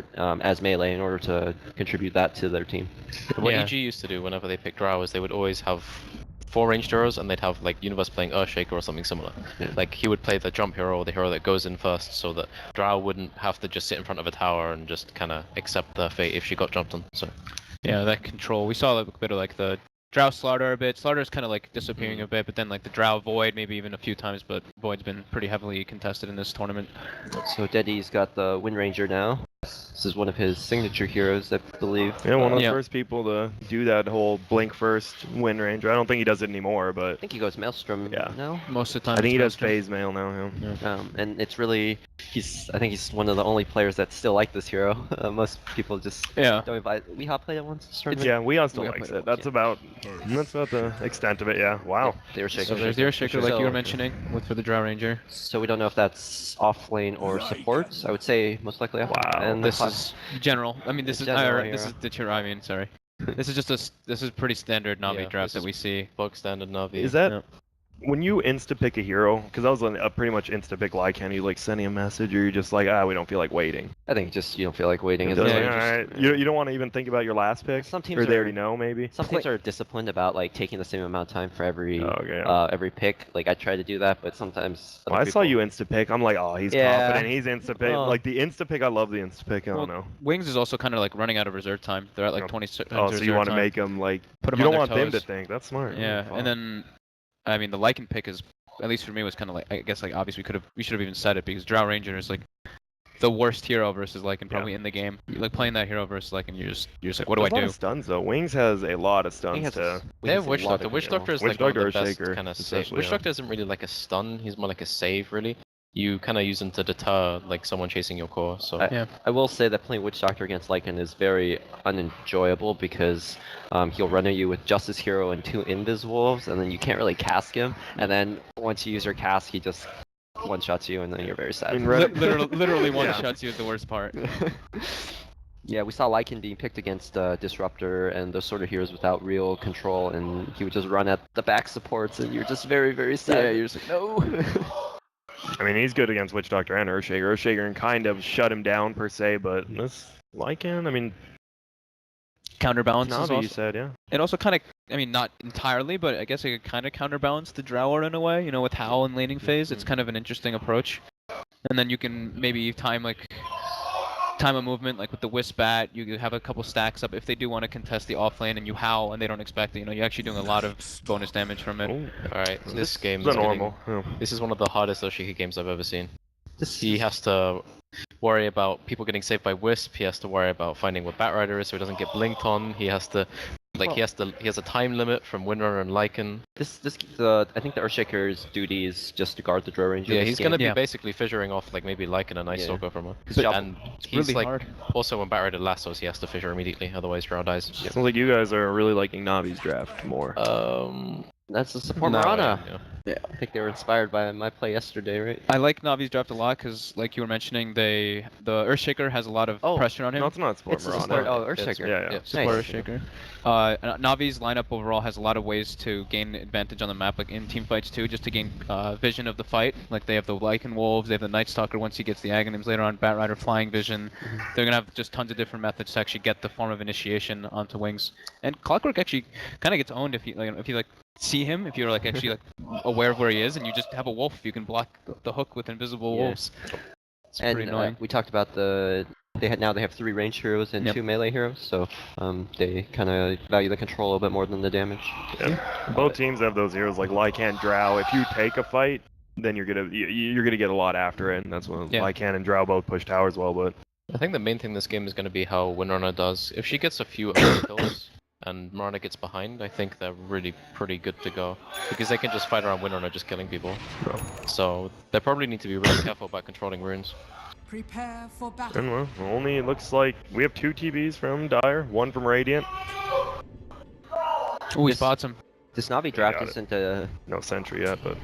support as melee in order to contribute that to their team. What EG used to do whenever they picked Drow is they would always have 4 ranged heroes, and they'd have like Universe playing Earthshaker or something similar. Yeah. Like he would play the jump hero or the hero that goes in first, so that Drow wouldn't have to just sit in front of a tower and just kind of accept the fate if she got jumped on. So yeah, that control. We saw a bit of like the Drow Slaughter a bit. Slaughter's kind of like disappearing a bit, but then like the Drow Void maybe even a few times, but Void's been pretty heavily contested in this tournament. So Deddy's got the Wind Ranger now. This is one of his signature heroes, I believe. Yeah, one of the first people to do that whole blink first Wind Ranger. I don't think he does it anymore, but I think he goes Maelstrom now. Most of the time. I think he does phase mail now. Yeah. And it's really, I think he's one of the only players that still like this hero. Most people just don't invite. We hot played it once this tournament. Yeah, we all still likes it. That's about the extent of it. Yeah. Wow. The Earthshaker. So there's the Earthshaker, like you were mentioning, for the Drow Ranger. So we don't know if that's off lane or support. I would say most likely off lane. Wow. And This is general. I mean, this is the tier. I mean, sorry. This is just this is pretty standard NaVi draft that we see. bug standard NaVi. Is that when you insta-pick a hero? Because I was pretty much insta-pick Lycan. You like sending a message, or you're just like, we don't feel like waiting. I think just you don't feel like waiting. All right. You don't want to even think about your last pick. Some teams or they already know maybe. Some teams are disciplined about like taking the same amount of time for every every pick. Like I try to do that, but sometimes. I saw you insta-pick. I'm like, he's confident. He's insta-pick. Like the insta-pick, I love the insta-pick. I don't know. Wings is also kind of like running out of reserve time. They're at like 20 seconds. Oh, so you want to make them like put them you on don't their want them toes. to think. That's smart. Yeah, and then I mean the Lycan pick is, at least for me, was kind of like, I guess like obviously we should have even said it, because Drow Ranger is like the worst hero versus Lycan probably in the game. Like playing that hero versus Lycan, you're just like, what do I do? A lot of stuns though. Wings has a lot of stuns to. They have Witch Doctor. Witch Doctor is like one of the best kind of save. Witch yeah. Doctor isn't really like a stun. He's more like a save, really. You kind of use him to deter like someone chasing your core. So I will say that playing Witch Doctor against Lycan is very unenjoyable, because he'll run at you with just his hero and 2 Invis Wolves, and then you can't really cast him. And then once you use your cast, he just one-shots you, and then you're very sad. Literally one-shots you is the worst part. Yeah, we saw Lycan being picked against Disruptor and those sort of heroes without real control, and he would just run at the back supports, and you're just very, very sad. Yeah, you're just like, no. I mean, he's good against Witch Doctor and Earthshaker. Earthshaker can kind of shut him down per se, but this Lycan, I mean, counterbalances NaVi, also. you said, yeah. It also kind of, I mean, not entirely, but I guess it could kind of counterbalance the Drower in a way. You know, with Howl and laning phase, it's kind of an interesting approach. And then you can maybe time a movement, like with the Wisp Bat, you have a couple stacks up if they do want to contest the off lane and you howl and they don't expect it. You know, you're actually doing a lot of bonus damage from it. Alright, this game is normal. This is one of the hardest Oshiki games I've ever seen. He has to worry about people getting saved by Wisp, he has to worry about finding what Batrider is so he doesn't get blinked on, he has to he has a time limit from Windrunner and Lycan. I think the Earthshaker's duty is just to guard the Drow Ranger. Yeah, he's gonna be basically fissuring off like maybe Lycan and Ice Stalker from her. And he's really like hard. Also when Batrider lassos he has to fissure immediately, otherwise Drow dies. Sounds like you guys are really liking Navi's draft more. That's the support Marana. Yeah, I think they were inspired by my play yesterday, right? I like Navi's draft a lot because, like you were mentioning, the Earthshaker has a lot of pressure on him. No, it's not support Marana. Earthshaker. Yeah. Support Earthshaker. Navi's lineup overall has a lot of ways to gain advantage on the map, like in team fights too, just to gain vision of the fight. Like they have the Lycan Wolves, they have the Night Stalker once he gets the Aghanims, later on Batrider flying vision. They're gonna have just tons of different methods to actually get the form of initiation onto Wings. And Clockwork actually kind of gets owned if you see him, if you're like actually like aware of where he is, and you just have a wolf, you can block the hook with invisible wolves. It's pretty annoying. We talked about they have 3 range heroes and 2 melee heroes, so they kind of value the control a little bit more than the damage. Yeah. Both teams have those heroes like Lycan, Drow. If you take a fight, then you're gonna get a lot after it, and that's when Lycan and Drow both push towers well. But I think the main thing this game is going to be how Windrunner does. If she gets a few early kills and Marana gets behind, I think they're really pretty good to go. Because they can just fight around Windrunner just killing people. So they probably need to be really careful about controlling runes. Prepare for battle. And well, only it looks like we have 2 TBs from Dire, 1 from Radiant. Oh, he spots him. This Navi draft isn't no sentry yet, but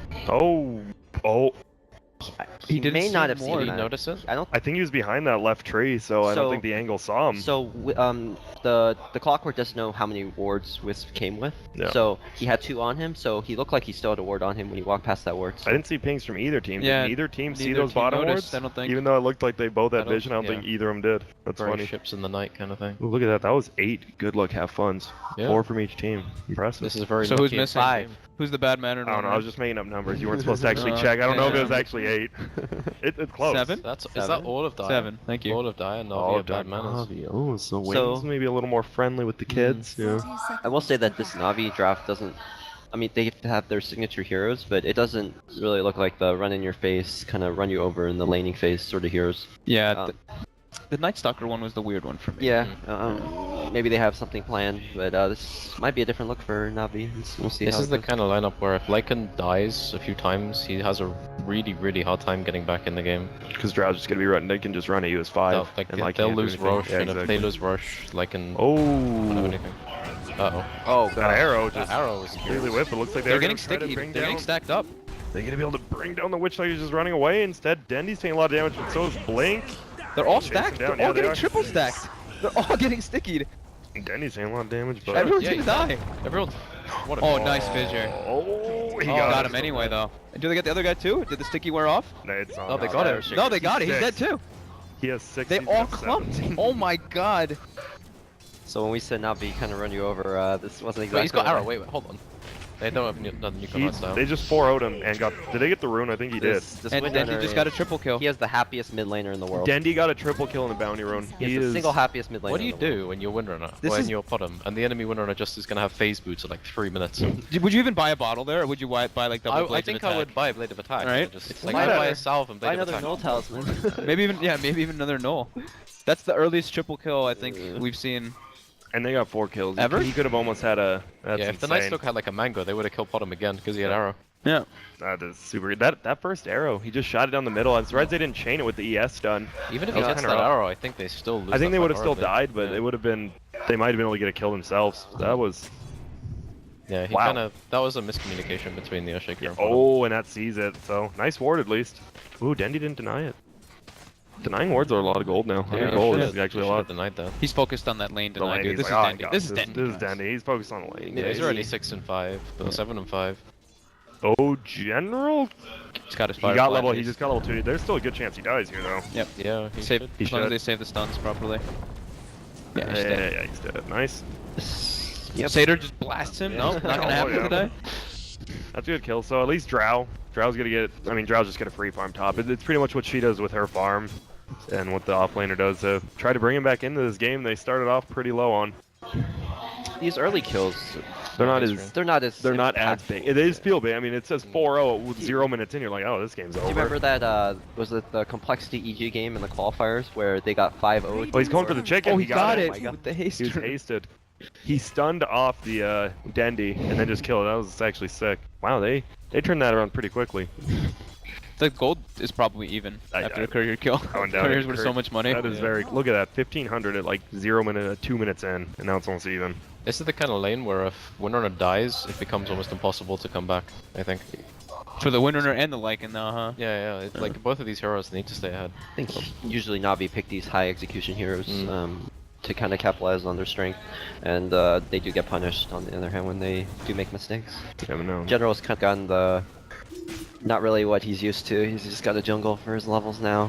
He didn't may see not have more. seen Did that. he notice it? I don't. I think he was behind that left tree, so I don't think the angle saw him. So the clockwork doesn't know how many wards Wisp came with. Yeah. So he had 2 on him. So he looked like he still had a ward on him when he walked past that ward. So. I didn't see pings from either team. Yeah, Did neither team see neither those team bottom noticed, wards? I don't think. Even though it looked like they both I had don't- vision, I don't think yeah. either of them did. That's Burn funny. ships in the night kind of thing. Ooh, look at that. That was 8 good luck, have funs. Yeah. 4 from each team. Impressive. This is very So who's lucky missing? game. Who's the bad man? I don't know. I was just making up numbers. You weren't supposed to actually check. I don't know if it was actually 8. It's close. 7? Is that 7? all of Dire? 7. Thank you. All of Dire and Oh, Navi are bad manners. Oh, so Wings So- maybe a little more friendly with the kids. Yeah. 30 I will seconds say that to this go. Navi draft doesn't. I mean, they have their signature heroes, but it doesn't really look like the run in your face, kind of run you over in the laning phase sort of heroes. Yeah, Um, the Night Stalker one was the weird one for me. Yeah, maybe they have something planned, but this might be a different look for Navi. We'll see. This how is it the goes. kind of lineup where if Lycan dies a few times, he has a really, really hard time getting back in the game. Because Drow's just going to be running. They can just run at you as 5. They'll lose Roche, Yeah, and if exactly. they lose Roche, Lycan won't have Oh, anything. Uh-oh. Oh, that God. arrow That just arrow was completely whipped. It looks like They're they're getting gonna try to sticky. bring They're getting down- stacked up. They're going to be able to bring down the Witch Tiger's just running away. Instead, Dendy's taking a lot of damage, but so is Blink. They're all Chase stacked. them down. They're all Yeah, they getting are. triple stacked. They're all getting stickied. Dendy's taking a lot of damage, but... Everyone's yeah, gonna die. Everyone. What a Oh, nice fissure. Oh, he Got got him anyway, though. And do they get the other guy too? Did the sticky wear off? No, it's not. Oh, they not got there. him. No, they got it. He's dead 6. too. He has 6. They he's all got 7. clumped. Oh my god. So when we said Navi kind of run you over, this wasn't exactly. Wait, he's got what I- arrow. Wait, hold on. They don't have nothing you can He- run style. They just 4-0'd him and got... Did they get the rune? I think he did. This And then he Windrunner just got a triple kill. He has the happiest mid laner in the world. Dendy got a triple kill in the bounty rune. He He is the is... single happiest mid laner. What do you in the world. do when you're Windrunner? This When is- you're bottom, and the enemy Windrunner just is gonna have phase boots at like 3 minutes. Would you even buy a bottle there, or would you buy like double I blades of think I attack? would buy a Blade of Attack. Alright. Just, Buy like, I'd buy another- a salve and Buy Blade of another Attack. null talisman. Maybe even another null. That's the earliest triple kill I think we've seen. And they got 4 kills. Ever? He could have almost had a... That's Yeah, if the insane. Night Stalker had like a mango, they would have killed bottom again because he had arrow. Yeah. That is super good. That first arrow, he just shot it down the middle. I'm surprised they didn't chain it with the ES stun. Even if That he was gets kinda that rough. arrow, I think they still lose. I think that they would have fight still horribly. died, but Yeah. it would have been... They might have been able to get a kill themselves. That was... Yeah, he Wow. kind of. That was a miscommunication between the Earthshaker and bottom. Oh, and that sees it. So, nice ward at least. Ooh, Dendy didn't deny it. Denying wards are a lot of gold now. 100 gold is actually a lot. Denied that. He's focused on that lane The deny, lane, dude. he's This is like, "Oh, I Dendy. got This is This Dendy. is Dendy. He's focused on the lane. Yeah, he's he- already 6 and 5, 7 and 5. Oh, General? He's got his He fire got flag, level. He he's- just got level 2. There's still a good chance he dies here, though. Yep. Yeah, he Save, should. He as long as should. they save the stuns properly. Yeah, he's Yeah, dead. yeah, he's dead. Nice. Yep. Satyr just blasts him. No, not gonna Oh, happen yeah. today. That's a good kill. So at least Drow. Drow's gonna get... I mean, Drow's just gonna free farm top. It's pretty much what she does with her farm. And what the offlaner does to try to bring him back into this game. They started off pretty low on. These early kills, They're not That's as... true. they're not as. They're not as impactful. big. It is feel big. I mean, it says 4-0 with 0 minutes in. You're like, oh, this game's over. Do you remember that? Was it the complexity EG game in the qualifiers where they got 5-0? Oh, he's going for the chicken. Oh, he got it. it Oh my God. with the He was haste. hasted. He stunned off the Dendy and then just killed it. That was actually sick. Wow, they turned that around pretty quickly. The gold is probably even after a courier kill. Going down Couriers at were so Courier. much money. That is very. Look at that, 1500 at like 2 minutes in, and now it's almost even. This is the kind of lane where if Windrunner dies, it becomes almost impossible to come back, I think. For the Windrunner and the Lycan now, huh? Yeah, yeah. Like, both of these heroes need to stay ahead. I think usually Navi pick these high execution heroes to kind of capitalize on their strength, and they do get punished on the other hand when they do make mistakes. You never know. General's kind of gotten the not really what he's used to. He's just got a jungle for his levels now.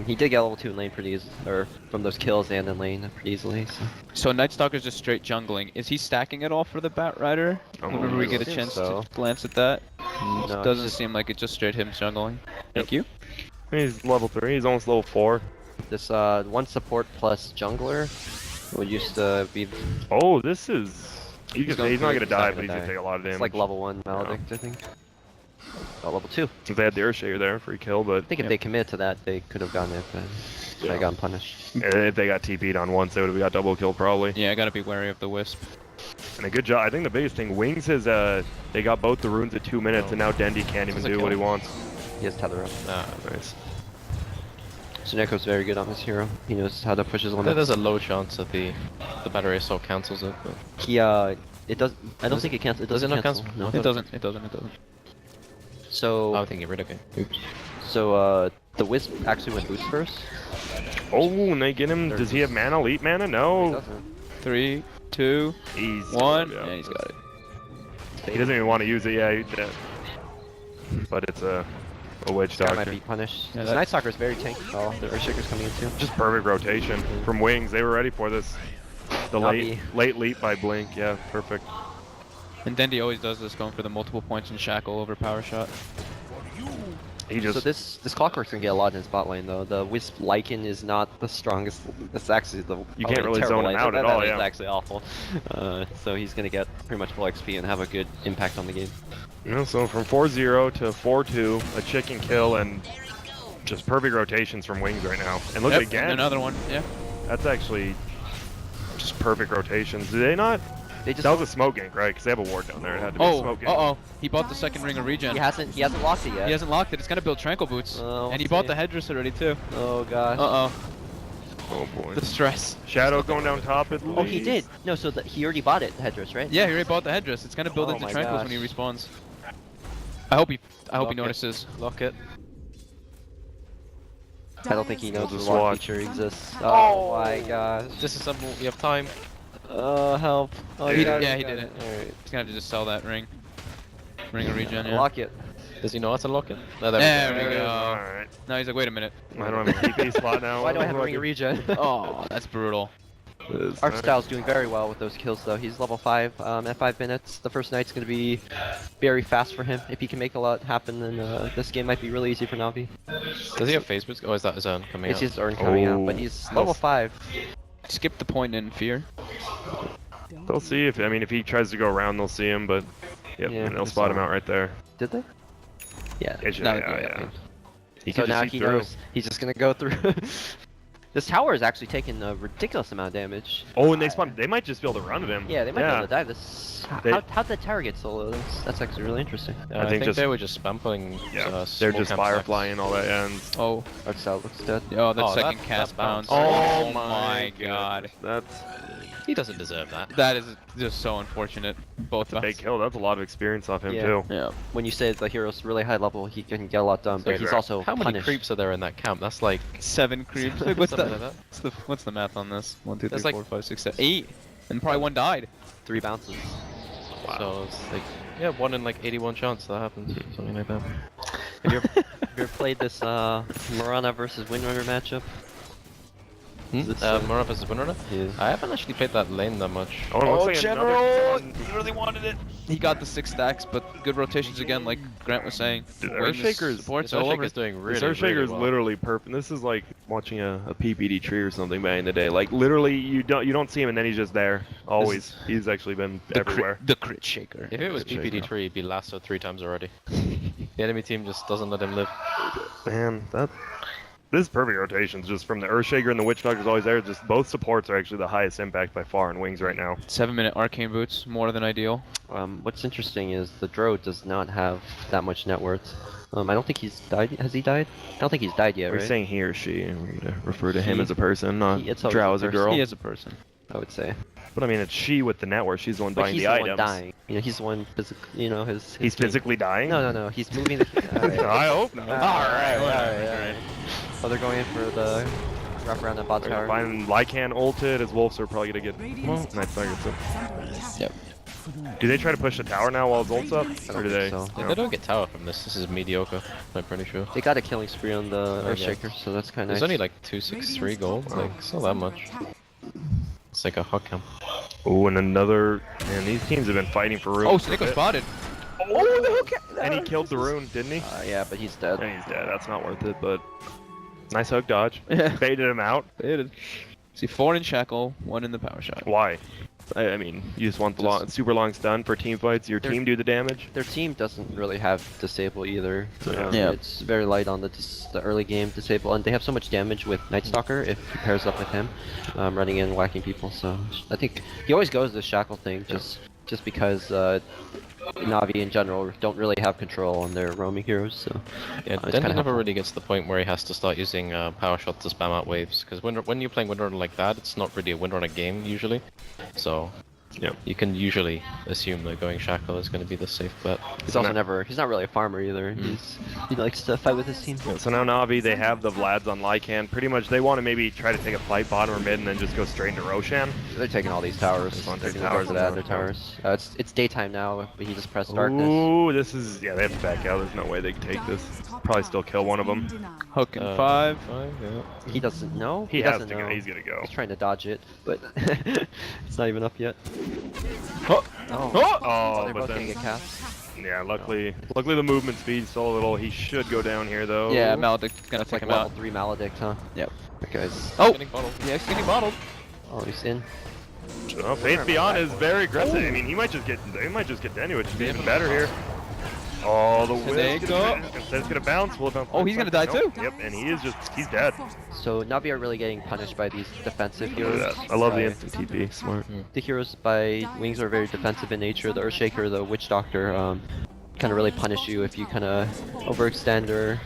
He did get level 2 in lane pretty easy, or from those kills and in lane pretty easily. So. So Night Stalker's just straight jungling. Is he stacking at all for the Bat Rider? Whenever we get a assume chance so. to glance at that. No, Doesn't it's just- seem like it's just straight him jungling. Thank you. He's level 3. He's almost level 4. This one support plus jungler would used to be. Oh, this is. He's going not gonna He's die, not but gonna he's gonna die. take a lot of damage. It's like level 1 Maledict, I think. Oh, level 2. If they had the Earthshaker there, free kill, but I think if they commit to that, they could have gotten it, but they gotten punished. if they got TP'd on once, they would have got double kill probably. Yeah, I gotta be wary of the Wisp. And a good job. I think the biggest thing, Wings is they got both the runes at 2 minutes, and now Dendy can't even That's a do what he kill. wants. He has tether up. Nice. So Neko's very good on this hero. He knows how to push his limits. There's a low chance that the battery assault cancels it, but... He it does. I don't think it cancels. It Does it doesn't not cancel? No. It doesn't. It doesn't. It doesn't. So I think it really okay. Oops. So the Wisp actually went boost first. Oh, and they get him. Does he have mana? Elite mana? He No. doesn't. 3, 2, He's 1. yeah. Yeah, he's got it. He doesn't even want to use it. Yeah, he's dead. But it's a witch This guy doctor. might be punished. Yeah, The Night Stalker's very tanky. Oh, the Earthshaker's coming in too. Just perfect rotation from Wings. They were ready for this. The NaVi. late leap by Blink. Yeah, perfect. And Dendi always does this, going for the multiple points and shackle over power shot. He just So this Clockwork's gonna get a lot in his bot lane though. The Wisp Lycan is not the strongest. That's actually the You can't really zone him out at all, yeah. It's actually awful. So he's gonna get pretty much full XP and have a good impact on the game. you know, so from 4-0 to 4-2, a chicken kill and just perfect rotations from Wings right now. And look Yep, again. and another one. Yeah. That's actually just perfect rotations. Do they not? They just That was a smoke gank, right? Because they have a ward down there. It had to be a Oh, smoke gank. uh-oh. He bought the second ring of regen. he hasn't locked it yet. He hasn't locked it. It's gonna build Tranquil Boots. Oh, and he we'll bought see. the headdress already too. Oh gosh. Uh-oh. Oh boy. The stress. Shadow going down top at Oh, he least. did. No, so he already bought it, the headdress, right? Yeah, he already bought the headdress. It's gonna build Oh into my Tranquils gosh. when he respawns. I hope he Lock it. notices. Lock it. I don't think he knows the Just lock watch. feature exists. Oh my gosh. This is something we have time. Help. Oh, He- got yeah, he got did it. Alright. He's gonna have to just sell that ring. Ring of regen, yeah. Lock it. Does he know how to lock it? No, There we we go. Alright. No, he's like, wait a minute. I don't have a TP spot now. Why do I have a ring of regen? Oh, that's brutal. Art Style's doing very well with those kills though. He's level 5 at 5 minutes. The first night's going to be very fast for him. If he can make a lot happen, then this game might be really easy for NaVi. Does he have phase boots? Or is that his own coming It's out? his earn coming out, but Oh. he's level 5. Skip the point in fear. They'll see if if he tries to go around, they'll see him. But yep, Yeah, and they'll it's spot him all- out right there. Did they? Yeah. Yeah. He So can now just see he through. knows he's just going to go through. This tower is actually taking a ridiculous amount of damage. Oh, and they spawn. They might just be able to run at him. Yeah, they might be able to dive this. They- How'd that tower get solo? That's actually really interesting. I think think just- they were just spamping. Yeah, they're small just camp firefly stacks. and all that. And Oh, Art Style looks dead. oh, that Oh, second that cast bounce. bounce. Oh my god. That's He doesn't deserve that. That is just so unfortunate. Both a big kill. That's a lot of experience off him Yeah. too. Yeah. When you say the hero's really high level, he can get a lot done, but Right, he's right. also How many punished. creeps are there in that camp? That's like 7 creeps. What's something the, like that. what's the math on this? 1, 2, 3, There's like- 4, 5, 6, 7, 8. And probably one died. 3 bounces. So it's like, yeah, 1 in like 81 chance that happens, something like that. Have you ever played this Mirana versus Windrunner matchup? This, Mora vs Winrunner? Yeah. I haven't actually played that lane that much. Oh, it looks like another- He really wanted it. He got the 6 stacks, but good rotations again, like Grant was saying. Dude, Wings, Earthshaker's- supports This all over. is doing really, This Earthshaker really is well. literally perfect. This is like watching a PPD tree or something back in the day. Like literally, you don't see him and then he's just there. Always. He's actually been everywhere. The crit shaker. If it was Good PPD shaker. tree, he'd be lassoed 3 times already. The enemy team just doesn't let him live. Man, this is perfect rotations. Just from the Earthshaker and the Witch Doctor's always there. Just both supports are actually the highest impact by far in Wings right now. 7-minute arcane boots, more than ideal. What's interesting is the Drow does not have that much net worth. I don't think he's died. Has he died? I don't think he's died yet, We're right? saying he or she, and we're gonna refer to him He. as a person, not It's always Drow a as a person. girl. He is a person. I would say. But I mean, it's she with the net worth. She's the one But buying he's the the items. one dying. You know, he's the one physically. You know, his He's team. physically dying. No. He's moving. The... I hope not. Alright. Oh, they're going in for the wrap around that bot They're gonna tower. find Lycan ulted. His wolves are probably gonna get. Well, nice targets. Yep. Do they try to push the tower now while his ult's up, I or don't do they? think so. Yeah, No. they don't get tower from this. This is mediocre, I'm pretty sure. They got a killing spree on the yeah. Earthshaker, so that's kind of There's nice. only like 263 gold, like, it's not that much. It's like a hot camp. Oh, and another. Man, these teams have been fighting for room. Oh, for a Snicko bit. spotted. And he killed the rune, didn't he? Yeah, but he's dead. And he's dead. That's not worth it. But nice hook dodge. Yeah. Baited him out. See, 4 in shackle, 1 in the power shot. Why? I mean, you just want the super long stun for team fights. Your There's- team do the damage. Their team doesn't really have disable either. Yeah. It's very light on the early game disable, and they have so much damage with Night Stalker if he pairs up with him, running in whacking people. So I think he always goes the shackle thing just because NaVi in general don't really have control on their roaming heroes. So Yeah, it's Dendy kinda never helpful. really gets to the point where he has to start using power shot to spam out waves, because when you're playing Windrunner like that, it's not really a Windrunner game usually. So Yep. you can usually assume that going Shackle is going to be the safe bet. He's also he's not really a farmer either. He likes to fight with his team. Yeah, so now NaVi, they have the Vlads on Lycan. Pretty much, they want to maybe try to take a fight bottom or mid and then just go straight into Roshan. They're taking all these towers. Just want to They're take gonna towers go for and that, not their towers. It's daytime now, but he just pressed darkness. Ooh, this is, yeah, they have to back out. There's no way they can take this. Probably still kill one of them. Hook in 5. Yeah. He doesn't know. He has doesn't to know. go. He's gonna go. He's trying to dodge it, but it's not even up yet. Oh! Oh, they're but both then, gonna get cast. yeah, luckily the movement speed's still a little. He should go down here though. Yeah, Maledict's gonna That's take like him level out. 3 Maledict, huh? Yep. That guy's. Oh! Getting bottled. Yeah, he's getting bottled. Oh, he's in. Oh, Faith Beyond is very aggressive. I mean, he might just get Denu, which is even better here. Oh, the they whip. go? Instead it's gonna bounce. Will it bounce? Oh, he's gonna die Nope. too? Yep, and he's dead. So Navi are really getting punished by these defensive Look heroes. at that. I love the By- instant TP. Smart. The heroes by Wings are very defensive in nature. The Earthshaker, the Witch Doctor, kind of really punish you if you kind of overextend or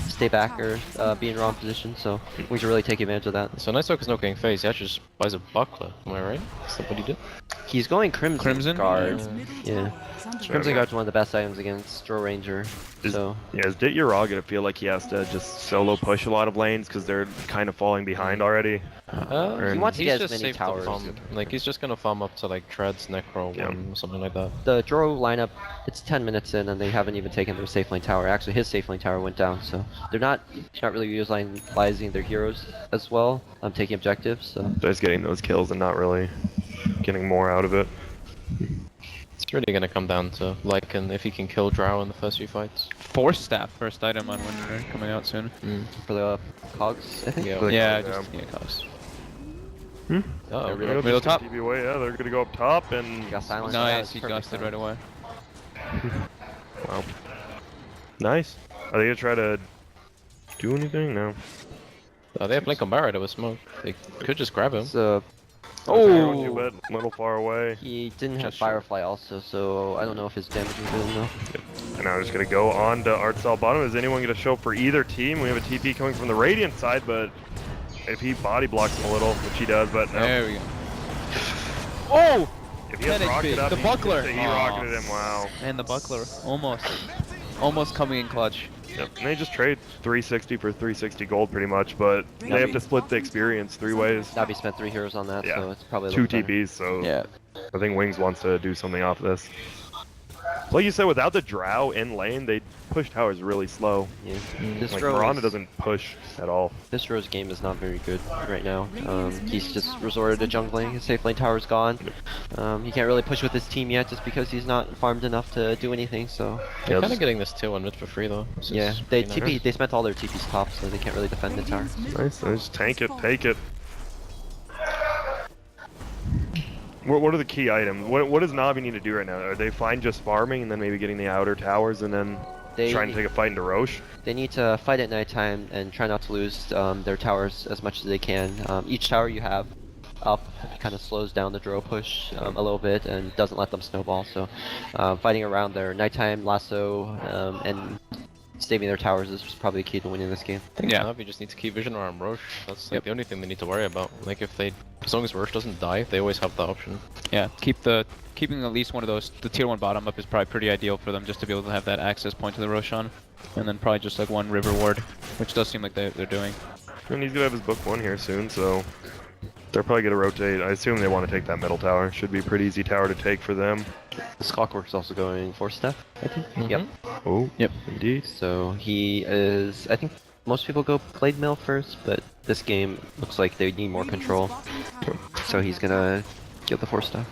stay back or be in wrong position. So Wings are really taking advantage of that. So Nice is not getting phase. He actually just buys a buckler. Am I right? Is that what he did? He's going Crimson Guard. Yeah. Crimson Okay. Guard's one of the best items against Draw Ranger. So Yeah, is Dit Uraga gonna feel like he has to just solo push a lot of lanes because they're kind of falling behind already? he wants to he's get as just many safe to towers. farm. Like he's just gonna farm up to like Treads, Necro, Yeah. 1, something like that. The Draw lineup, it's 10 minutes in and they haven't even taken their safe lane tower. Actually, his safe lane tower went down, so they're not really utilizing their heroes as well. Taking objectives. So They're just getting those kills and not really getting more out of it. It's really gonna come down to Lycan if he can kill Drow in the first few fights. Force Staff, first item on Winter, coming out soon. for the cogs, I think. Yeah. For the Yeah, Cogs, just yeah, costs. Oh, They're really? Middle top. TP away, yeah, they're gonna go up top and He got silenced. Nice, he Perfect gusted right silence. away. wow. Nice. Are they gonna try to do anything? No. They have Blink on Barret with smoke. They could just grab him. So Oh, but a little far away. he didn't have Just Firefly also, so I don't know if his damage was good enough. And now we're just gonna go on to Artsal bottom. Is anyone gonna show up for either team? We have a TP coming from the Radiant side, but if he body blocks him a little, which he does, but no. There we go. Oh! If he has 10 rocket HP. up, The buckler. He Aw. rocketed him, wow. And the buckler, almost coming in clutch. Yep. And they just trade 360 for 360 gold pretty much, but they have to split the experience 3 ways. Navi spent 3 heroes on that, Yeah. so it's probably a 2 little better. TPs, so Yeah. I think Wings wants to do something off this. Like you said, without the Drow in lane, they push towers really slow. Yeah. This Like row Miranda is- doesn't push at all. This row's game is not very good right now. He's just resorted to jungling. His safe lane tower's gone. He can't really push with his team yet just because he's not farmed enough to do anything. So They're Yeah, kind of getting this tier 1 mid for free though. This yeah, is they pretty nice. They spent all their TPs top, so they can't really defend the tower. Nice. Just tank it, take it. What are the key items? What does Navi need to do right now? Are they fine just farming and then maybe getting the outer towers and then trying to take a fight into Roche? They need to fight at nighttime and try not to lose their towers as much as they can. Each tower you have up kind of slows down the draw push a little bit and doesn't let them snowball. So fighting around their nighttime lasso and saving their towers is probably key to winning this game. Yeah. Navi just need to keep vision around Roche. That's like the only thing they need to worry about. Like as long as Roche doesn't die, they always have that option. Yeah, keeping at least one of those, the tier 1 bottom up is probably pretty ideal for them just to be able to have that access point to the Roshan. And then probably just like one river ward, which does seem like they're doing. And he's gonna have his book 1 here soon, so they're probably gonna rotate. I assume they want to take that middle tower. Should be a pretty easy tower to take for them. This Clockwork's also going 4-step, I think. Yep. Oh, Yep. indeed. So he is, I think most people go Blade Mill first, but this game looks like they need more control. So he's gonna get the 4-step.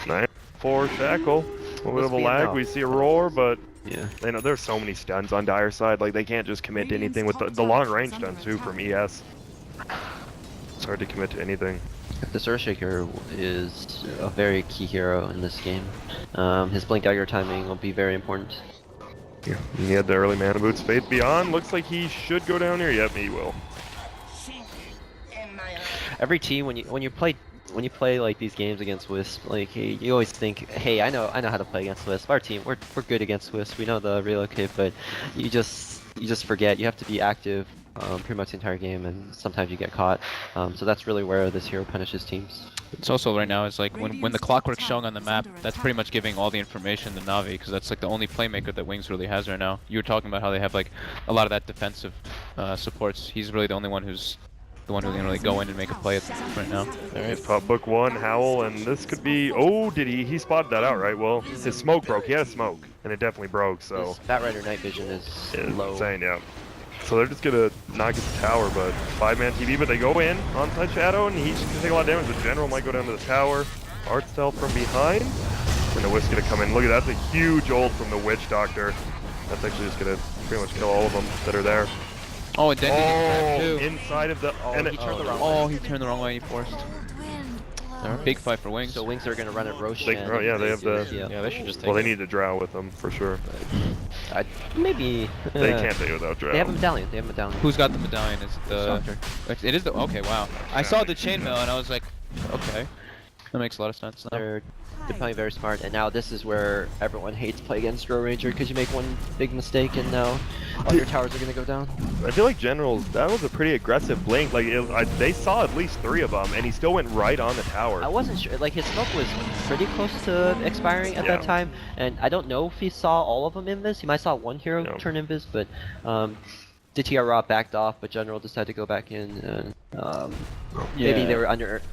Nice. 4 shackle. A little bit of a Must be lag. enough. We see a roar, but Yeah. they know there's so many stuns on Dire side. Like they can't just commit to anything with the long range stuns too from ES. It's hard to commit to anything. This Earthshaker is a very key hero in this game. His Blink Dagger timing will be very important. Yeah. And he had the early mana boots. Faith Beyond looks like he should go down here. Yep, he will. Every team when you play like these games against Wisp, like you always think, hey, I know how to play against Wisp. Our team, we're good against Wisp. We know the relocate, but you just forget. You have to be active pretty much the entire game, and sometimes you get caught. So that's really where this hero punishes teams. It's also right now is like when the clockwork's showing on the map, that's pretty much giving all the information to NaVi, because that's like the only playmaker that Wings really has right now. You were talking about how they have like a lot of that defensive supports. He's really the only one who's the one who can really go in and make a play right now. Alright, pop book 1, Howl, and this could be... Oh, did he? He spotted that out, right? Well, his smoke broke. He had a smoke, and it definitely broke, so... This Bat Rider night vision is low. Insane, yeah. So they're just gonna not get the tower, but 5-man TV, but they go in, onside Shadow, and he's gonna take a lot of damage. The General might go down to the tower. Art stealth from behind, and the Wisp gonna come in. Look at that, that's a huge ult from the Witch Doctor. That's actually just gonna pretty much kill all of them that are there. Oh, and then too. Inside of the... Oh, and he turned the wrong way. Oh, he turned the wrong way. He forced. Big fight for Wings. So Wings are going to run at Roche. Yeah, they have the... Yeah, they should just take Well, they it. need to drow with them, for sure. Maybe... They can't take it without drow. They have a medallion. They have a medallion. Who's got the medallion? Is it the... Doctor. It is the... Okay, wow. I saw the chainmail and I was like, okay. That makes a lot of sense now. They're playing very smart, and now this is where everyone hates play against Drow Ranger, because you make one big mistake and now all your towers are going to go down. I feel like Generals, that was a pretty aggressive blink. Like, they saw at least 3 of them, and he still went right on the tower. I wasn't sure, like his smoke was pretty close to expiring at that time, and I don't know if he saw all of them invis. He might saw one hero turn invis, but the TR backed off, but General decided to go back in, and maybe they were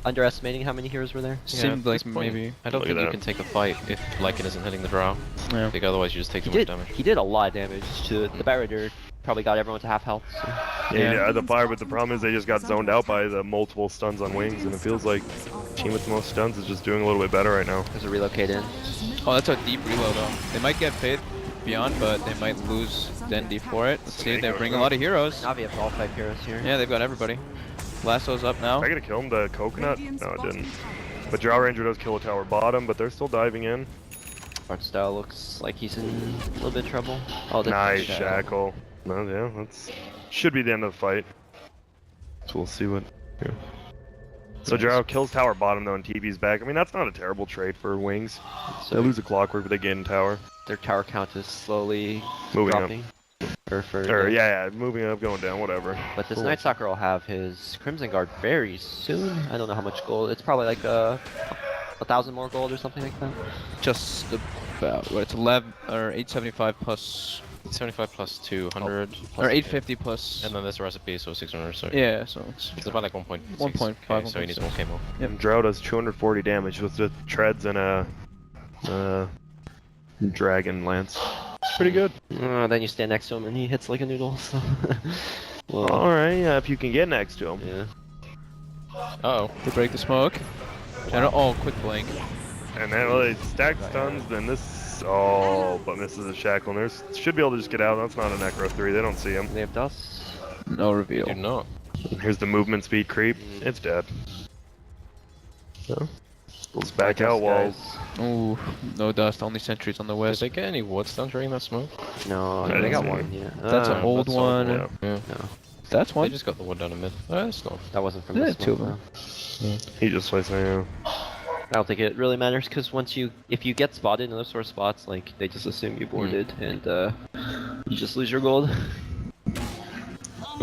underestimating how many heroes were there. Seemed like maybe. I don't think you can take a fight if Lycan isn't hitting the drow. Yeah. I think otherwise you just take too much damage. He did a lot of damage to the Bat Rider. Probably got everyone to half health. So. Yeah, the fire, but the problem is they just got zoned out by the multiple stuns on Wings, and it feels like team with the most stuns is just doing a little bit better right now. There's a relocate in. Oh, that's a deep reload though. They might get Faith beyond, but they might lose Dendi for it. Let's see, they bring a lot of heroes. NaVi have all 5 heroes here. Yeah, they've got everybody. Lasso's up now. I gotta kill him, the coconut? No, it didn't. But Drow Ranger does kill a tower bottom, but they're still diving in. Art style looks like he's in a little bit of trouble. Oh, Nice shackle. No, yeah, that's should be the end of the fight. So we'll see what. Yeah. So Drow kills tower bottom though, and TV's back. I mean, that's not a terrible trade for Wings. So they lose a clockwork, but they gain tower. Their tower count is slowly Moving dropping. Moving up, going down, whatever. But this Night Stalker will have his Crimson Guard very soon. I don't know how much gold. It's probably like 1,000 more gold or something like that. Just about, what, it's 11 or 875 plus 75 plus 200. or 850 plus. And then there's a recipe, so 600. So yeah, so it's about like 1.6. 1.5. Okay, so he needs 1k more. Yep. And Drow does 240 damage with the treads and a dragon lance. It's pretty good. Then you stand next to him and he hits like a noodle. So. Well, Alright, yeah, if you can get next to him. yeah. Uh-oh, they break the smoke. General, oh, quick blink. And then they stack stuns, then this... Oh, but misses a shackle. And there's should be able to just get out. That's not a Necro 3. They don't see him. They have dust. No reveal. Do not. Here's the movement speed creep. It's dead. So, pulls back out walls. Ooh, no dust, only sentries on the Did west. they get any ward stuns during that smoke? No, I they didn't got see one. it. Yeah. That's an old that's all, one. Yeah. Yeah. No, That's one. They just got the ward down in mid. That's not. that wasn't from Yeah, this 2 of smoke, them. He just plays now. I don't think it really matters, because if you get spotted in those sort of spots, like they just assume you boarded, and you just lose your gold.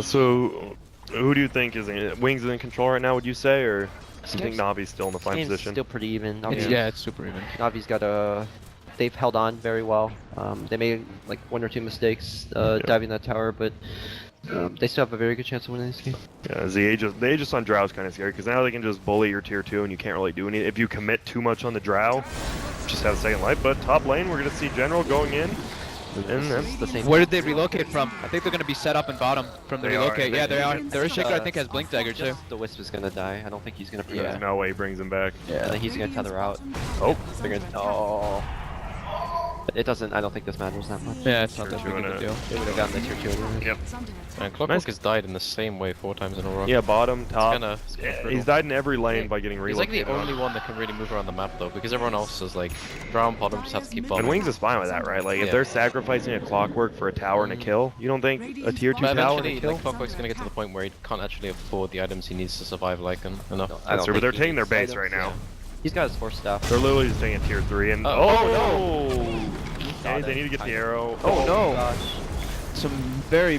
So, who do you think is Wings is in control right now? Would you say, or do you think Game's- Navi's still in the fine Game's position? still pretty even. It's, yeah, it's super even. Navi's got they've held on very well. They made like 1 or 2 mistakes diving that tower, but they still have a very good chance of winning this game. Yeah, the Aegis on Drow is kind of scary because now they can just bully your tier 2 and you can't really do anything. If you commit too much on the Drow, just have a second life. But top lane, we're gonna see General going in, and that's The same. Where did they relocate from? I think they're gonna be set up in bottom from the They are. relocate. Yeah, they are. Their Shaker, I think, has Blink Dagger too. Just the Wisp is gonna die. I don't think he's gonna. there's no way he brings him back. I think he's gonna tether out. Oh, They're gonna. Oh. But it doesn't. I don't think this matters that much. Yeah, it's not Tier that big two of a and deal. They would have gotten the tier 2 anyways. Yep. And Clockwork Nice. has died in the same way 4 times in a row. Yeah, bottom, top. It's kinda He's brutal. died in every lane by getting He's like relocated. the only one that can really move around the map though, because everyone else is like drow and bottom just have to keep bombing. And Wings is fine with that, right? Like, if Yeah. they're sacrificing a clockwork for a tower and a kill, you don't think a tier 2 But tower and a eventually, kill? like, Clockwork's gonna get to the point where he can't actually afford the items he needs to survive Lycan enough. I don't That's true, but they're think he taking their needs base items, right now. He's got his 4 staff. They're literally just staying at tier 3 and... Oh, Okay, they need to get the arrow. Oh no! Gosh. Some very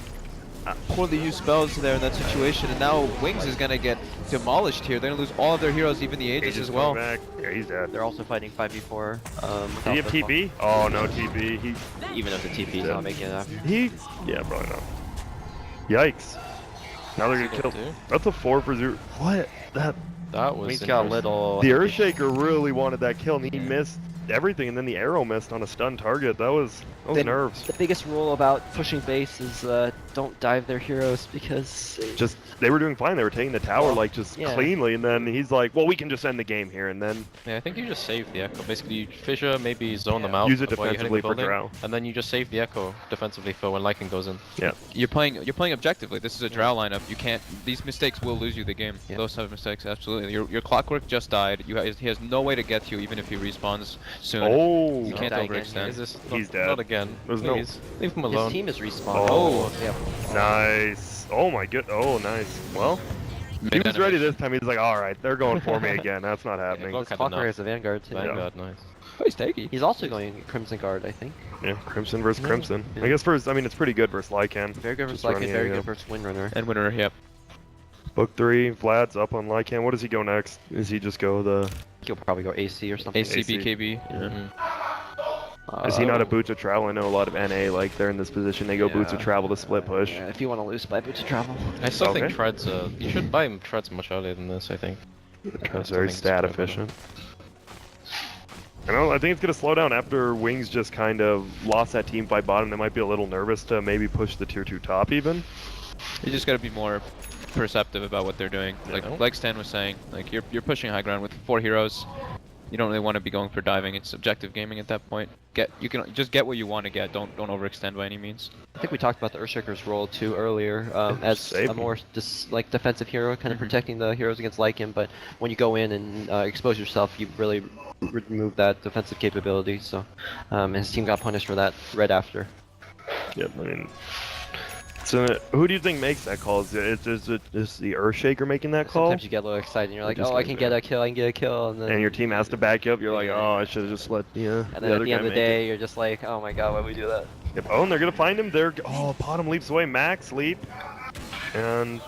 poorly used spells there in that situation, and now Wings is gonna get demolished here. They're gonna lose all of their heroes, even the Aegis as well. Back. Yeah, he's dead. They're also fighting 5v4. Did he have TP? Oh no, TP. Even if the TP is not making it after. Yeah, probably not. Yikes. Now they're gonna kill. That's a 4 for 0. What? That was Wings got a little. the Earthshaker really wanted that kill, and he missed everything, and then the arrow missed on a stun target. That was nerves. The biggest rule about pushing base is don't dive their heroes because Just they were doing fine. They were taking the tower yeah. cleanly, and then he's like, "Well, we can just end the game here." And then Yeah, I think you just save the Echo. Basically, you fissure, maybe zone them out. use it while you're hitting defensively the for building, Drow. and then you just save the Echo defensively for when Lycan goes in. Yeah. You're playing objectively. This is a Drow lineup. You can't. These mistakes will lose you the game. Yeah. Those type of mistakes, absolutely. Your Clockwork just died. He has no way to get to you, even if he respawns soon. Oh, You can't die again. overextend. Is this He's dead. Not again. There's no- Please. Leave him his alone. team is respawned. Oh. Yeah. nice. Oh my good. Oh, nice. Well, he was ready this time. He's like, "All right, they're going for me again. That's not happening." go- His Kinda Clockwork nuts. has a Vanguard too. Vanguard, nice. Oh, he's tanky. He's also going Crimson Guard, I think. Yeah, Crimson versus Yeah. Crimson. Yeah. I guess I mean, it's pretty good versus Lycan. Very good versus Just Lycan, running very it, good yeah. versus Windrunner. And winner, yep. Book 3, Vlad's up on Lycan. What does he go next? Does he just go the? He'll probably go AC or something. ACB, KB. Mhm. Is he not a boots of travel? I know a lot of NA, like they're in this position, they go boots of Yeah. travel to split push. Yeah, if you want to lose by Boots of Travel. I still Okay. think Treads, you should buy him Treads much earlier than this, I think. That's still very think it's stat quite better. efficient. I think it's gonna slow down after Wings just kind of lost that team fight bottom. They might be a little nervous to maybe push the tier 2 top even. You just gotta be more perceptive about what they're doing. Yeah. Like Stan was saying, like you're pushing high ground with 4 heroes. You don't really want to be going for diving. It's objective gaming at that point. You can just get what you want to get. Don't overextend by any means. I think we talked about the Earthshaker's role too earlier, as Save a him. more defensive hero, kind of protecting the heroes against Lycan. But when you go in and expose yourself, you really remove that defensive capability. So his team got punished for that right after. Yep, I mean. So who do you think makes that call? Is the Earthshaker making that call? Sometimes you get a little excited and you're like, just oh, I goes can get there. a kill, I can get a kill, and then And your team has to back you up. You're like, oh, I should have just let and then the at other the guy end of the make it. day, you're just like, oh my god, why would we do that? Yep. Oh, and they're gonna find him. Bottom leaps away. Max leap, and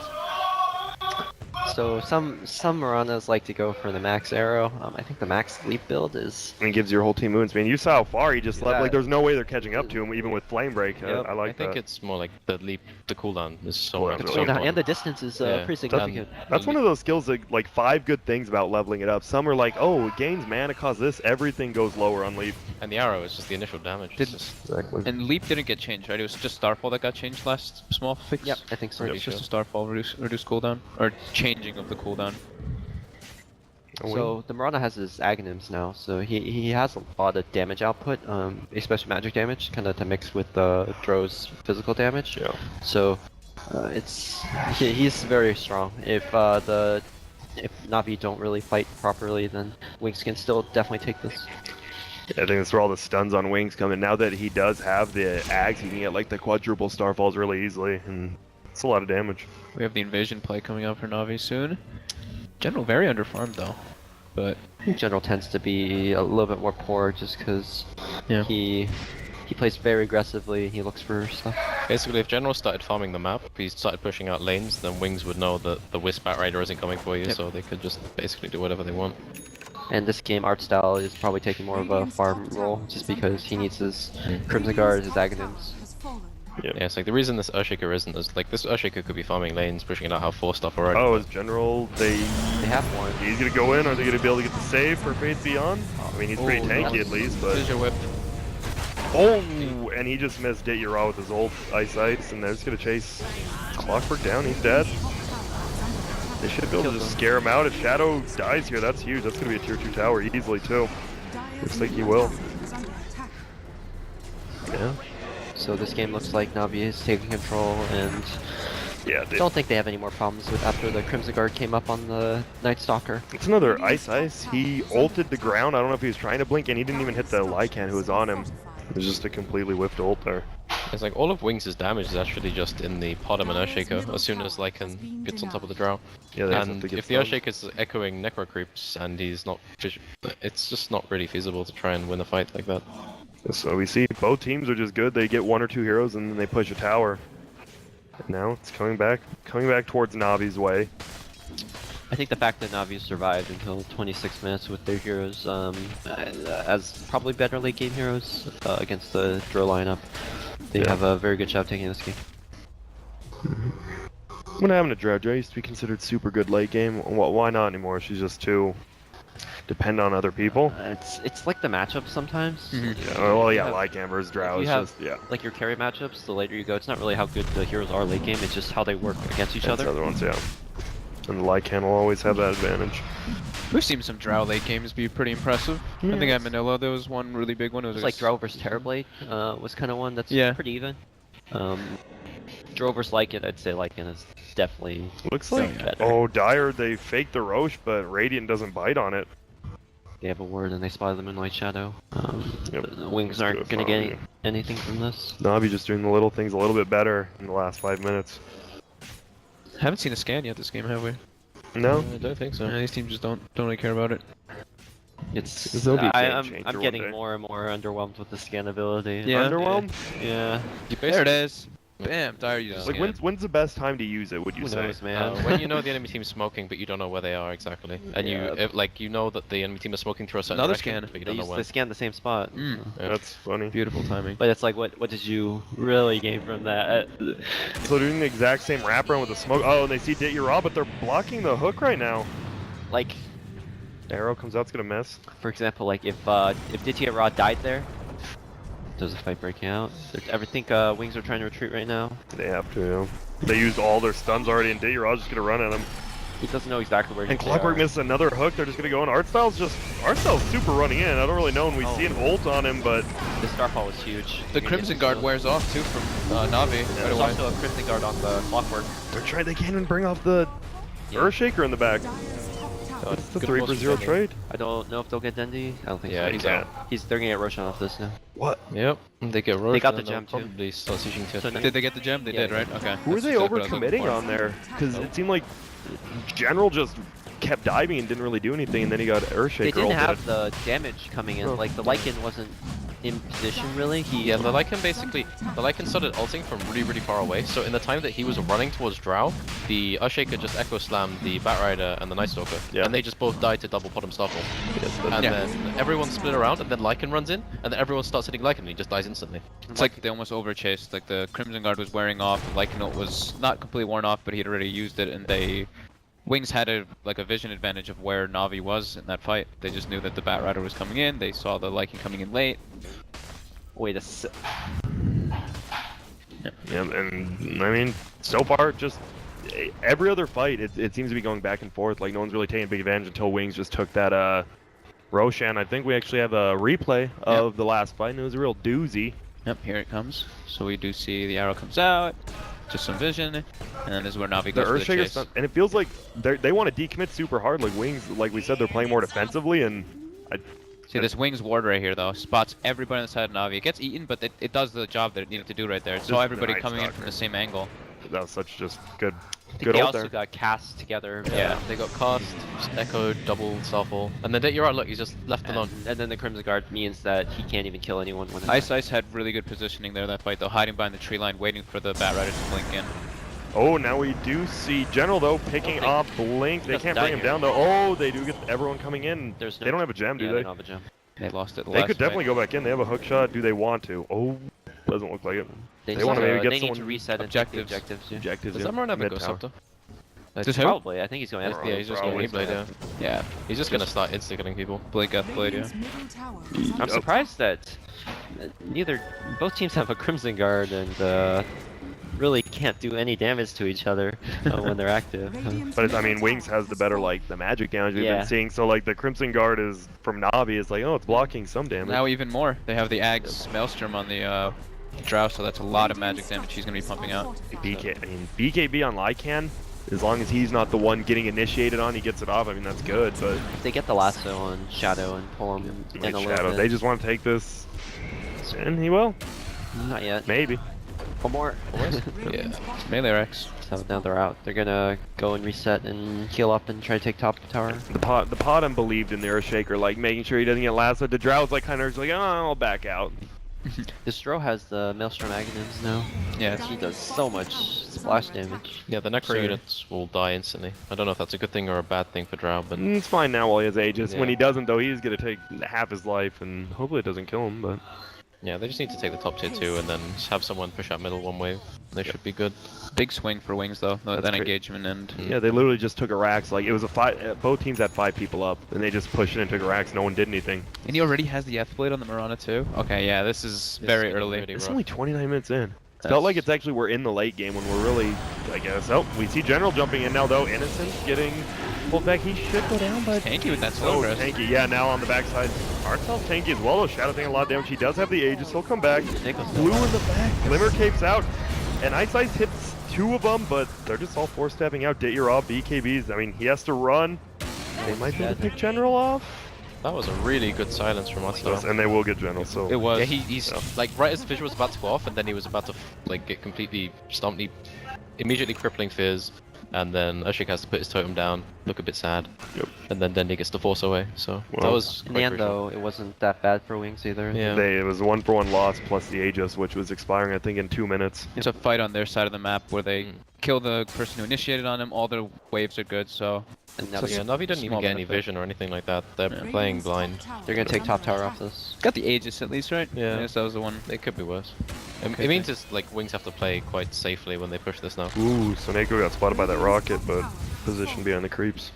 So some Maranas like to go for the max arrow. I think the max leap build is. gives your whole team moons. Man, you saw how far he just left. Yeah. Like, there's no way they're catching up to him, even with flame break. Yep. I like I think that. it's more like the leap, the cooldown is so Cooldown, much really So now, important. and the distance is Yeah. pretty significant. That's one of those skills that, like, 5 good things about leveling it up. Some are like, oh, it gains mana, cause this. Everything goes lower on leap. And the arrow is just the initial damage. It's just, Exactly. And leap didn't get changed, right? It was just Starfall that got changed last small fix. Yep, I think so. Right, it's just a Starfall reduce cooldown or changing of the cooldown. So the Marana has his Aghanims now, so he has a lot of damage output, especially magic damage, kind of to mix with Dro's physical damage. Yeah. So he's very strong. If Navi don't really fight properly, then Wings can still definitely take this. I think that's where all the stuns on Wings come in. Now that he does have the Ags, he can get like the quadruple Starfalls really easily, and it's a lot of damage. We have the invasion play coming up for Navi soon. General very underfarmed though, but General tends to be a little bit more poor just because Yeah. he plays very aggressively. He looks for stuff. basically, if General started farming the map, if he started pushing out lanes, then Wings would know that the Wisp Batrider isn't coming for you, Yep. so they could just basically do whatever they want. And this game art style is probably taking more of a farm role just because he needs his Crimson Guard, his Aghanims. has fallen. Yeah, it's like the reason this Earthshaker isn't is like this Earthshaker could be farming lanes, pushing it out, have 4 stuff already. Oh, as General, They have one. he's gonna go in. Are they gonna be able to get the save for Faith Beyond? I mean, he's pretty Oh, tanky nice. at least, but Fissure whip. oh, and he just missed it. You're out with his ult Ice Ice, and they're just gonna chase Clockwork down. He's dead. They should be able to just scare him out. If Shadow dies here, that's huge. That's gonna be a tier 2 tower easily too. Looks like he will. Is under attack. Yeah. So this game looks like Navi is taking control, and Yeah. don't think they have any more problems with after the Crimson Guard came up on the Night Stalker. It's another Ice Ice. He ulted the ground. I don't know if he was trying to blink, and he didn't even hit the Lycan who was on him. It was just a completely whiffed ult there. It's like all of Wings' damage is actually just in the Podom and Earthshaker as soon as Lycan gets on top of the Drow. Yeah, they have And to get if the stunned. Earthshaker's echoing Necro Creeps and he's not it's just not really feasible to try and win a fight like that. So we see both teams are just good. They get 1 or 2 heroes and then they push a tower. Now it's coming back towards Navi's way. I think the fact that Navi survived until 26 minutes with their heroes as probably better late game heroes against the Dro lineup, they have a very good shot taking this game. What happened to Dro? Dro used to be considered super good late game. Why not anymore? She's just too dependent on other people. It's like the matchups sometimes. Yeah, well, yeah, Lycan versus Drow is just, yeah. Like your carry matchups, the later you go, it's not really how good the heroes are late game, it's just how they work against each other. Other ones, yeah. And the Lycan will always have that advantage. We've seen some Drow late games be pretty impressive. I think at Manila there was one really big one. It was like Drow versus Terrorblade was kind of one that's pretty even. Drow versus Lycan, I'd say Lycan is definitely looks like better. Oh, Dire, they faked the Roche, but Radiant doesn't bite on it. They have a ward and they spy them in White Shadow. The Wings That's aren't good, going to get anything from this. Navi just doing the little things a little bit better in the last 5 minutes. Haven't seen a scan yet this game, have we? No? I don't think so. Yeah, these teams just don't really care about it. I'm getting more and more underwhelmed with the scan ability. Yeah. Underwhelmed? Yeah. There it is. Bam, Dire uses Like, scan. when's the best time to use it, would you Who say? knows, man? When you know the enemy team's smoking, but you don't know where they are exactly, and you know that the enemy team is smoking through a certain Another direction, scan. but you They don't know when. scan the same spot. That's funny. Beautiful timing. But it's like, what did you really gain from that? So doing the exact same wraparound with the smoke. Oh, and they see Ditya Raw, but they're blocking the hook right now. Like, Arrow comes out, it's gonna miss. for example, like if Ditya Raw died there, there's a fight breaking out. I think Wings are trying to retreat right now. They have to. They used all their stuns already, and Ditya Raw's just gonna run at him. He doesn't know exactly where. And Clockwork misses another hook. They're just gonna go in. Artstyle's super running in. I don't really know when we see an ult on him, but The Starfall was huge. The Crimson Guard wears off too from Navi. There's also a Crimson Guard on the Clockwork. they can't even bring off the Earthshaker in the back. It's the 3 for 0 trade. I don't know if they'll get Dendi. I don't think Yeah, so. he's out. They're gonna get Roshan off this now. What? Yep, they get Roche. They got and the then gem, they'll too. Probably start sieging to So Did they get the gem? They Yeah, did, right? Okay. Who are That's they exactly what I was looking overcommitting for. on there? Because it seemed like General just kept diving and didn't really do anything, and then he got Earthshaker. They didn't ulted. have the damage coming in. Like the Lycan wasn't in position really. Yeah, the Lycan started ulting from really far away, so in the time that he was running towards Drow, the Earthshaker just Echo Slammed the Batrider and the Night Stalker, and they just both died to double pot him Starfall. And then everyone split around, and then Lycan runs in, and then everyone starts hitting Lycan, and he just dies instantly. It's like they almost overchased. Like the Crimson Guard was wearing off, the Lycan ult was not completely worn off, but he had already used it, and Wings had a vision advantage of where Navi was in that fight. They just knew that the Batrider was coming in. They saw the Lycan coming in late. Wait a sec. Yeah, and I mean, so far, just every other fight, it seems to be going back and forth. Like, no one's really taking a big advantage until Wings just took that Roshan. I think we actually have a replay of the last fight, and it was a real doozy. Yep, here it comes. So we do see the arrow comes out, just some vision, and then this is where Navi The goes for the Earthshaker chase. stun, and it feels like they want to decommit super hard. Like Wings, like we said, they're playing more defensively, and See this Wings ward right here though, spots everybody on the side of Navi. It gets eaten, but it does the job that it needed to do right there. It saw Just everybody the coming in Night from the Stalker. same angle. that was such just good I think they ult also there. got cast together. Yeah, they got cast, just Echo, double Starfall, and then you're right. Look, he's just left alone. And then the Crimson Guard means that he can't even kill anyone when Ice had really good positioning there that fight though, hiding behind the tree line, waiting for the Batrider to blink in. Oh, now we do see General though picking Oh, off Blink. They doesn't can't die bring him here. down though. Oh, they do get everyone coming in. They They don't have a gem, do yeah, they? don't have a gem. They lost it the They last could definitely fight. go back in. They have a hook shot. Do they want to? Oh, doesn't look like it. They want to maybe get they need to someone reset objectives. objectives. Yeah. objectives. Does yeah. Amaran have a Mid Ghost tower. Scepter? Just who? Probably. I think he's going. Yeah, he's just going Probably. Gameblade, yeah. Yeah, He's just gonna start insta-killing people. Blink up blade, yeah. Radiant's middle tower is I'm under surprised that both teams have a Crimson Guard and really can't do any damage to each other when they're active. Radiant's But it's, I mean, middle Wings tower has the is better under like the magic damage we've Yeah. been seeing. So like the Crimson Guard is from Navi. It's like, oh, it's blocking some damage. Now even more. They have the Ags Maelstrom on the Drow, so that's a lot of magic damage he's gonna be pumping out. BK, I mean, BKB on Lycan, as long as he's not the one getting initiated on, he gets it off. I mean, that's good. But If they get the lasso on Shadow and pull him in like a little Shadow, bit. they just want to take this, and he will. Not yet. Maybe. One more. Yeah, melee Rex. So now they're out. They're gonna go and reset and heal up and try to take top tower. The pot believed in the Earthshaker, like making sure he doesn't get lassoed. The Drow's like kind of like, oh, I'll back out. This Dro has the Maelstrom Aghanims now. Yeah, He does so much splash damage. Yeah, the Necro Sure. units will die instantly. I don't know if that's a good thing or a bad thing for Drow, but It's fine now while he has Aegis. When Yeah. he doesn't, though, he's gonna take half his life, and hopefully it doesn't kill him. But yeah, they just need to take the top tier 2 and then just have someone push out middle one wave. They should be good. big swing for Wings though. That great. engagement and yeah, they literally just took Arax. Like it was a five. Both teams had 5 people up, and they just pushed it and took Arax. No one did anything. and he already has the F-Blade on the Mirana too. Okay, yeah, this is very getting early. really It's rough. only 29 minutes in. It That's- felt like it's actually we're in the late game when we're really, I guess. Oh, we see General jumping in now though. Innocent getting pulled back. He should go down, but Tanky with that oh, slow burst. tanky. Yeah, now on the backside. Artsel's tanky as well. Though Shadow taking a lot of damage. He does have the Aegis. He'll come back. Blue in the back. Glimmer capes out, and Ice Ice hits 2 of them, but they're just all 4-stepping out. Ditya, BKBs. I mean, he has to run. They might be able to pick General off. That was a really good silence from us though. Yes, and they will get General. So It was. Yeah, he's like right as the visual was about to go off, and then he was about to like get completely stomped. He immediately crippling fears, and then Ushik has to put his totem down, look a bit sad, Yep. and then Dendi gets to force away. So that Well, was In quite the end, crucial. though, it wasn't that bad for Wings either. Yeah. it was 1-for-1 loss plus the Aegis, which was expiring I think in 2 minutes. It's a fight on their side of the map where they Mm. kill the person who initiated on him. All their waves are good, so And now So they're, yeah, Navi didn't even Small get any benefit. vision or anything like that. They're Yeah. playing blind. they're gonna take top tower off this. got the Aegis at least, right? Yeah. I guess that was the one. It could be worse. It, Okay, it means it's like Wings have to play quite safely when they push this now. Ooh, Soneko got spotted by that rocket, but positioned behind the creeps.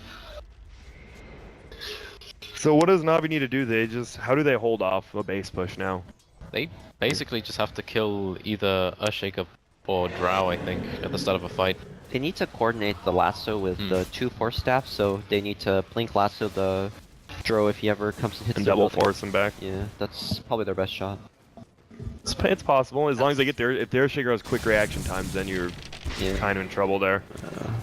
So what does Navi need to do? How do they hold off a base push now? They basically just have to kill either Ushake or Drow, I think, at the start of a fight. They need to coordinate the lasso with Hmm. the 2 force staffs, so they need to blink lasso the Dro if he ever comes and hits And the double building. force him back. Yeah, that's probably their best shot. It's possible as long as they get if their Shaker has quick reaction times, then you're Yeah. kind of in trouble there.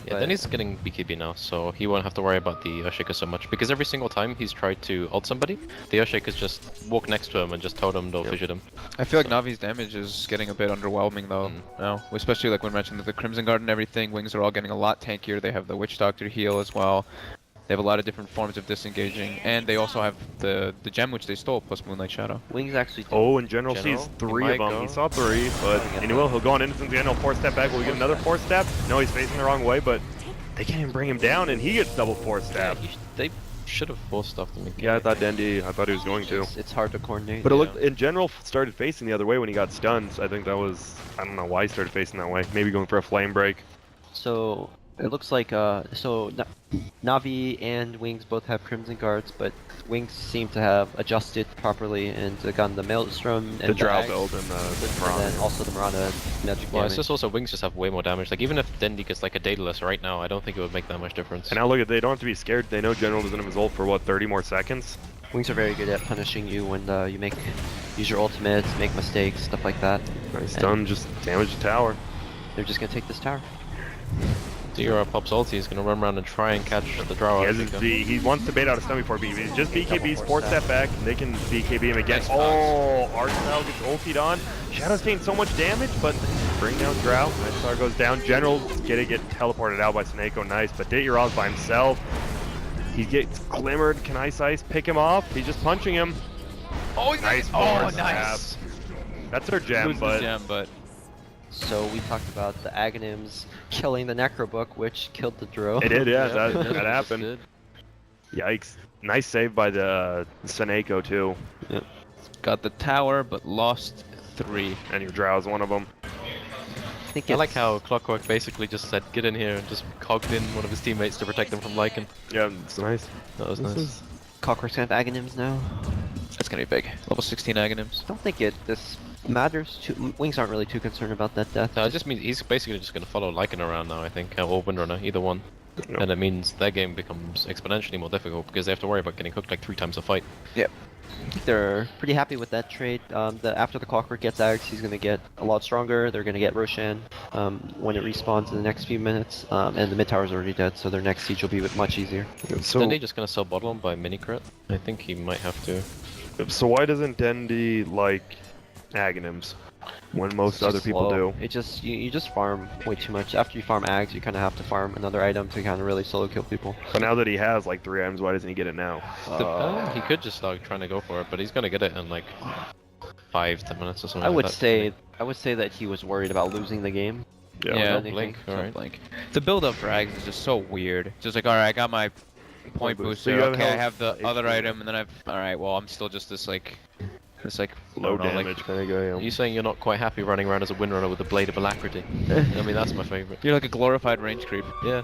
Yeah, But- then he's getting BKB now, so he won't have to worry about the Ushake so much. Because every single time he's tried to ult somebody, the Ushake has just walked next to him and just totemed or fissured him. I feel like Navi's damage is getting a bit underwhelming though. Now, especially like when mentioned the Crimson Guard and everything. Wings are all getting a lot tankier. They have the Witch Doctor heal as well. They have a lot of different forms of disengaging, and they also have the gem which they stole plus Moonlight Shadow. Wings actually Oh, and General General? sees He 3 might of them. go. He saw 3, but he'll go on Innocence again. He'll 4-step back. Will we get another 4-step? No, he's facing the wrong way, but they can't even bring him down, and he gets double 4-step. They should have forced stuff to me. Yeah, I thought Dendi. I thought he was going to. it's hard to coordinate. But it looked, in general, started facing the other way when he got stunned. I think that was, I don't know why he started facing that way. Maybe going for a flame break. So it looks like Navi and Wings both have Crimson Guards, but Wings seem to have adjusted properly and gotten the Maelstrom and The Drow Ag, build and the and Mirana. then also the Mirana magic Well, damage. it's just also Wings just have way more damage. Like even if Dendi gets like a Daedalus right now, I don't think it would make that much difference. And now look at, they don't have to be scared. They know General doesn't have his ult for what, 30 more seconds? Wings are very good at punishing you when you use your ultimates, make mistakes, stuff like that. Nice stun, just damage the tower. They're just gonna take this tower. Dira pops ulti, he's gonna run around and try and catch the Drow. He has his B. He wants to bait out a stun before BKB. Just BKB's 4-step back, and they can BKB him again. Nice Oh, Arsenal gets ultied on. Shadow's taking so much damage, but bring down Drow. Nice Star goes down. General's gonna get teleported out by Soneko. Nice, but Ditya's by himself. He gets glimmered. Can Ice Ice pick him off? He's just punching him. Oh, Nice Oh, force nice. tap. That's their gem, Loses the but gem, but So we talked about the Aghanims killing the Necrobook, which killed the Dro. it did, yeah, Yeah, that it just happened. did. Yikes. Nice save by the Soneko, too. got the tower, but lost 3. And your Drow's one of them. I think I like it's- how Clockwork basically just said, get in here, and just cogged in one of his teammates to protect him from Lycan. Yeah, it's nice. That was nice. Cockroach gonna have Aghanims now. That's gonna be big. Level 16 Aghanims. I don't think this matters. Wings aren't really too concerned about that death. No, it just means he's basically just gonna follow Lycan around now, I think, or Windrunner, either one. Yep. And it means their game becomes exponentially more difficult because they have to worry about getting hooked like 3 times a fight. They're pretty happy with that trade. After the Clockwork gets Axe, he's going to get a lot stronger. They're going to get Roshan when it respawns in the next few minutes. And the mid tower's already dead, so their next siege will be much easier. So, Then they just gonna sell bottom by mini crit. I think he might have to. so why doesn't Dendi like Aghanims when most It's other just people slow. do? It just you just farm way too much. After you farm Ags, you kind of have to farm another item to kind of really solo kill people. But now that he has like 3 items, why doesn't he get it now? He could just start trying to go for it, but he's gonna get it in like 5-10 minutes or something. I like would that. say that he was worried about losing the game. Yeah. Yeah, anything. Blink. So, Alright. like, the build-up for Ags is just so weird. Just like, alright, I got my point boost. So booster. you have Okay, I health, have the other HP. item, and then alright, well, I'm still just this like, Low I don't know, like, damage kind of guy. Are you saying you're not quite happy running around as a windrunner with a blade of alacrity? I mean, that's my favorite. you're like a glorified range creep. Yeah.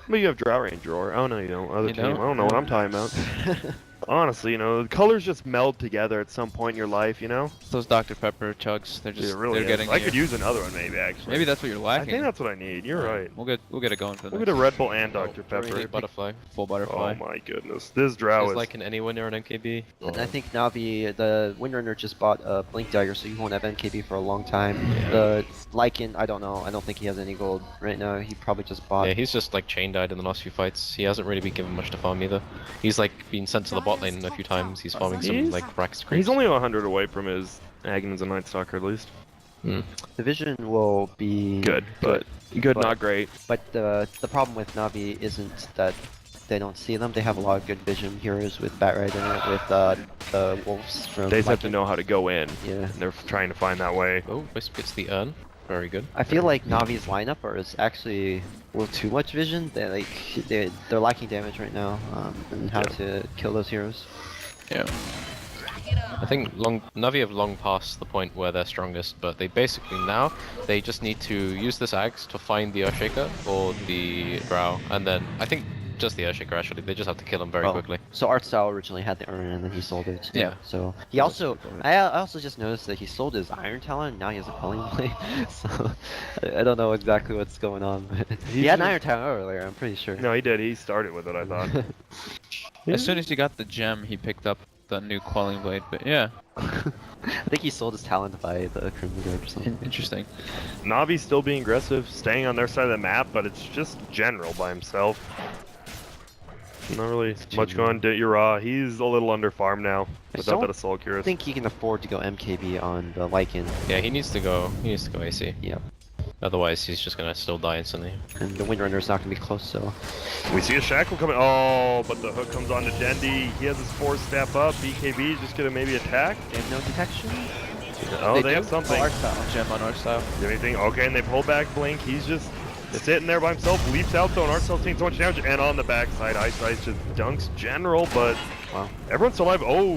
But you have Drought Ranger, or oh no, you don't. Other You team. don't? I don't know what I'm talking about. Honestly, you know, the colors just meld together at some point in your life, you know? Those Dr. Pepper chugs, they're just It really they're is. getting I you. could use another one maybe, actually. Maybe that's what you're I lacking. think that's what I need. You're right. We'll get it going for We'll this. get a Red Bull and Dr. Really Pepper. butterfly. Full Oh butterfly. my goodness. This Drow Is is... like in any winner in MKB? And I think Navi, the Windrunner just bought a Blink Dagger, so he won't have NKB for a long time. Yeah. The Lycan, I don't know. I don't think he has any gold right now. He probably just bought. Yeah, he's just like chain died in the last few fights. He hasn't really been given much to farm either. He's like been sent to the bot lane a few times. He's farming some He's- like racks. He's only 100 away from his Aghanim's and Night Stalker at least. The vision will be Good, but not great. But the problem with Navi isn't that they don't see them. They have a lot of good vision heroes with Batrider, with the wolves from. They just have to Lycan. know how to go in. Yeah. And they're trying to find that way. Oh, Wisp gets the urn. Very good. I feel like Navi's lineup is actually a little too much vision. They're lacking damage right now, and how to kill those heroes. Yeah. I think Navi have long past the point where they're strongest, but they basically now they just need to use this axe to find the Earthshaker or the Drow, and then I think just the Earthshaker actually. They just have to kill him very Oh, quickly. So Artstyle originally had the urn and then he sold it. Yeah. So he also, I also just noticed that he sold his Iron Talon. Now he has a Culling Blade. So I don't know exactly what's going on. But he had an Iron Talon earlier. I'm pretty sure. No, he did. He started with it, I thought. As soon as he got the gem, he picked up the new Quelling Blade. But yeah, I think he sold his talent to buy the Crimson Guard or something. interesting. Navi's still being aggressive, staying on their side of the map, but it's just general by himself. Not really much going. Yura, he's a little under farm now without don't that Assault I Cuirass. think he can afford to go MKB on the Lycan. Yeah, he needs to go. He needs to go AC. Yep. Otherwise, he's just gonna still die instantly. And the Windrunner's not going to be close, so. We see a Shackle coming. Oh, but the hook comes on to Dendi. He has his 4-step up. BKB is just gonna maybe attack. They have no detection? Oh, they have Oh, something. art style. Gem on art style. Do anything? Okay, and they pull back Blink. He's just sitting there by himself. Leaps out though, and Arcel's taking so much damage. And on the backside, Ice Ice just dunks General, but Wow. everyone's still alive. Oh,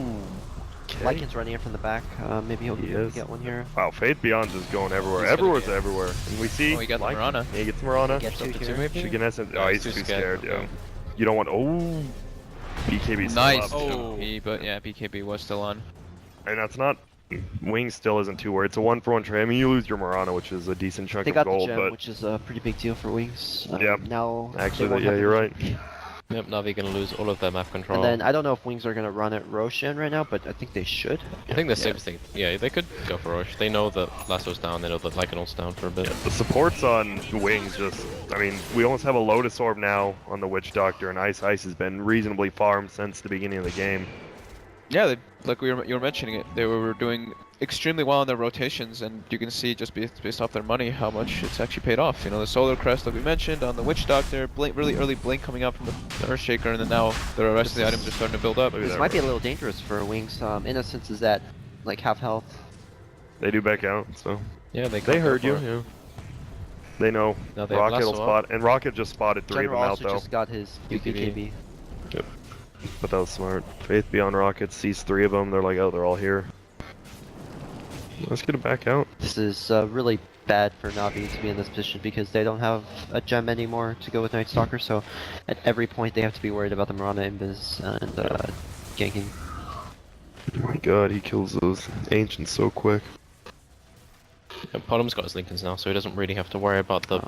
okay. Lycan's running in from the back. Maybe he'll He be able is. to get one here. Wow, Faith Beyond's just going everywhere. He's gonna Everywhere's get- everywhere. And we see. Oh, he got the Lycan. Mirana. Yeah, he gets Mirana. Get two Something here. to maybe? Shigenessen. No, Oh, he's he's too too scared. scared. Yeah. You don't want. Oh, BKB still Nice. up. Oh. But yeah, BKB was still on. And that's not. Wings still isn't too worried. It's a 1-for-1 trade. I mean, you lose your Mirana, which is a decent chunk They of got gold, the gem, but which is a pretty big deal for Wings. Yeah. Now, actually, they won't yeah, have the you're vision. right. Yep, Navi gonna lose all of their map control. And then I don't know if Wings are gonna run at Roshan right now, but I think they should. I think the safest thing, yeah, they could go for Roche. They know that Lasso's down, they know that Lycanol's down for a bit. The supports on Wings just, I mean, we almost have a Lotus Orb now on the Witch Doctor, and Ice Ice has been reasonably farmed since the beginning of the game. Yeah, like you were mentioning it, they were doing extremely well in their rotations, and you can see just based off their money how much it's actually paid off. You know, the Solar Crest, like we mentioned, on the Witch Doctor, Blink, really early Blink coming out from the Earthshaker, and then now the rest of the items are starting to build up. Look at This that might be a roll. little dangerous for Wings. Innocence is at like half health. They do back out, so Yeah, they can't go heard for you. it. Yeah. They know Now they have Rocket will Lasso spot, and Rocket just spotted 3 General of them out also though. just got his BKB. But that was smart. Faith Beyond Rocket sees 3 of them. They're like, oh, they're all here. Let's get it back out. This is really bad for Navi to be in this position because they don't have a gem anymore to go with Night Stalker. So at every point they have to be worried about the Mirana Invis and ganking. Oh my god, he kills those ancients so quick. Yeah, Podum's got his Lincolns now, so he doesn't really have to worry about the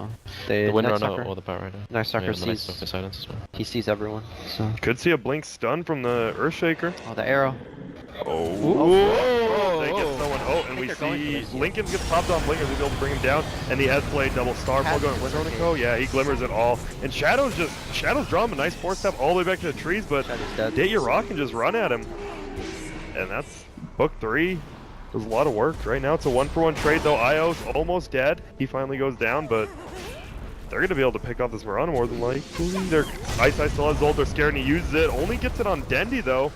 They the Night Windrunner Stalker, or the Batrider. Night Stalker Yeah, and the Night sees Stalker silence as well. he sees everyone. So Could see a Blink stun from the Earthshaker. oh, the arrow. Oh, they get someone. Oh, and we they're going for see this. Lincoln gets popped on Blink, they're able to bring him down, and the S-Blade double Starfall going with Ronico. Yeah, he glimmers it all. And Shadow's drawing a nice 4-step all the way back to the trees, but Shadow's dead. Date Your Rock can just run at him. And that's book 3. There's a lot of work. Right now it's a 1-for-1 trade though. Io's almost dead. He finally goes down, but they're going to be able to pick off this Mirana more than likely. Ice Ice still has ult. They're scared and he uses it. Only gets it on Dendi though.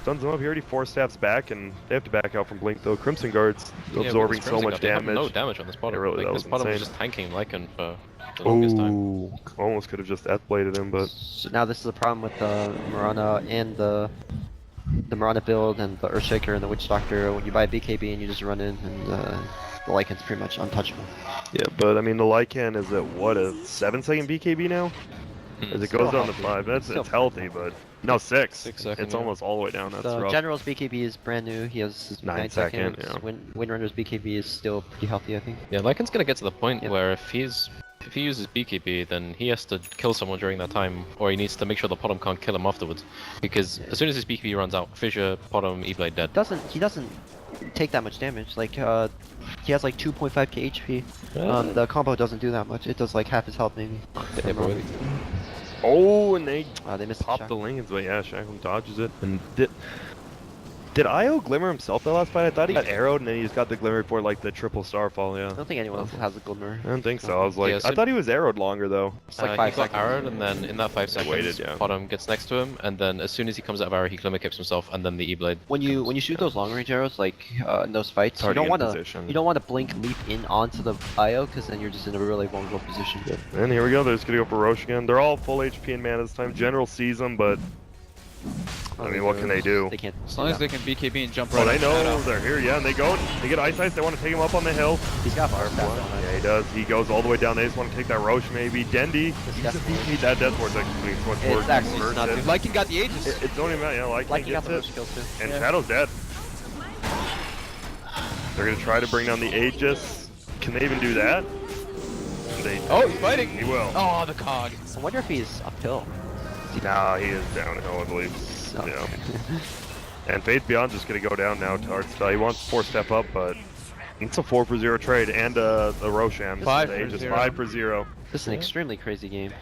stuns him up. He already 4-steps back, and they have to back out from Blink though. Crimson Guard's absorbing so much damage. No damage on this bottom. Yeah, really, like, that this was bottom was insane. just tanking Lycan for the longest time. Ooh, almost could have just F-bladed him, but So now this is the problem with the Mirana and the Mirana build and the Earthshaker and the Witch Doctor. When you buy BKB and you just run in, and the Lycan's pretty much untouchable. yeah. But I mean, the Lycan is at what, a 7-second BKB now? As it goes Still down to healthy. 5. That's Still it's healthy, but no 6. 6 seconds. It's almost all the way down. That's The rough. General's BKB is brand new. He has his 9 9 second, seconds. yeah. Windrunner's BKB is still pretty healthy, I think. Yeah, Lycan's gonna get to the point Yep. where if he uses BKB, then he has to kill someone during that time, or he needs to make sure the bottom can't kill him afterwards. Because as soon as his BKB runs out, Fissure, bottom, E-Blade dead. He doesn't take that much damage. Like he has like 2.5k HP. The combo doesn't do that much. It does like half his health maybe. Yeah, but Oh, and they They missed pop the the shot. Lincolns, but yeah, Shackleton dodges it. And did IO glimmer himself that last fight? I thought he got arrowed and then he just got the glimmer for like the triple starfall, yeah. I don't think anyone else has a glimmer. I don't think so. I was like, Yeah, so- I thought he was arrowed longer though. It's like he 5 got seconds. arrowed, and then in that 5 seconds, Waited, yeah. bottom gets next to him, and then as soon as he comes out of arrow, he glimmer kips himself, and then the E-Blade. When you shoot those long range arrows, like in those fights, you Already don't in want to position. blink leap in onto the IO because then you're just in a really vulnerable position. And here we go, they're just gonna go for Roche again. They're all full HP and mana this time. General sees them, but I mean, what can they do? They can't. As long as they can BKB and jump right Oh, they on know Shadow. they're here, yeah, and they go, they get Ice Ice, they want to take him up on the hill. He's got fire stats on Yeah, it. he does. He goes all the way down. They just want to take that Roche maybe. Dendy, definitely- that Death Ward's actually so much It's worse. actually not Versus- too- Lycan got the Aegis. It don't even matter, yeah, like He got gets the it. most kills too. And Yeah. Shadow's dead. They're gonna try to bring down the Aegis. Can they even do that? They, Oh, he's fighting. he will. Oh, the cog. I wonder if he's uphill. Nah, he is downhill, I believe. So- Yeah. And Faith Beyond's just gonna go down now to Artstyle. He wants 4-step up, but it's a 4-for-0 trade and a Roshan. 5 for Aegis 0. 5-for-0. This is an extremely crazy game.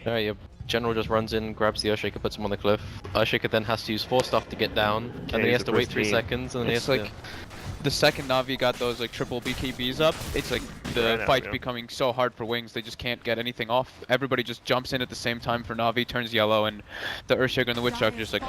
Yeah, General just runs in, grabs the Earthshaker, puts him on the cliff. Earthshaker then has to use 4 stuff to get down, and then he he's has a to wait 3 pristine. seconds, and then he It's has like to... the second Navi got those like triple BKBs up, it's like the Right now, fight's yeah. becoming so hard for Wings. They just can't get anything off. Everybody just jumps in at the same time for Navi, turns yellow, and the Earthshaker and the Witch Doctor just like,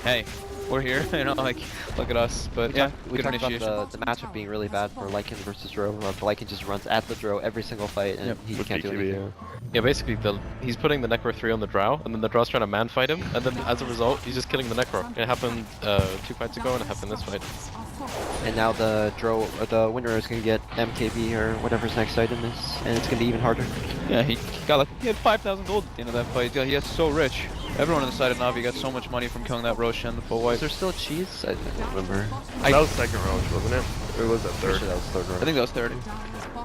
hey, we're here. You know, like, look at us. But yeah, We good talked initiation. about the matchup being really bad for Lycan versus Drow. Lycan just runs at the Drow every single fight, and Yep. he With can't do BKB, anything. Yeah, basically, he's putting the Necro 3 on the Drow, and then the Drow's trying to man-fight him, and then as a result, he's just killing the Necro. It happened 2 fights ago, and it happened this fight. And now the winner is gonna get MKB or whatever's next item is, and it's gonna be even harder. Yeah, he got like, he had 5,000 gold at the end of that fight. Yeah, he got so rich. Everyone on the side of Navi got so much money from killing that Roshan, the full Is white. there still cheese? I don't remember. I- That was second Roche, wasn't it? Or was that Pretty third? sure that was third I round. think that was third.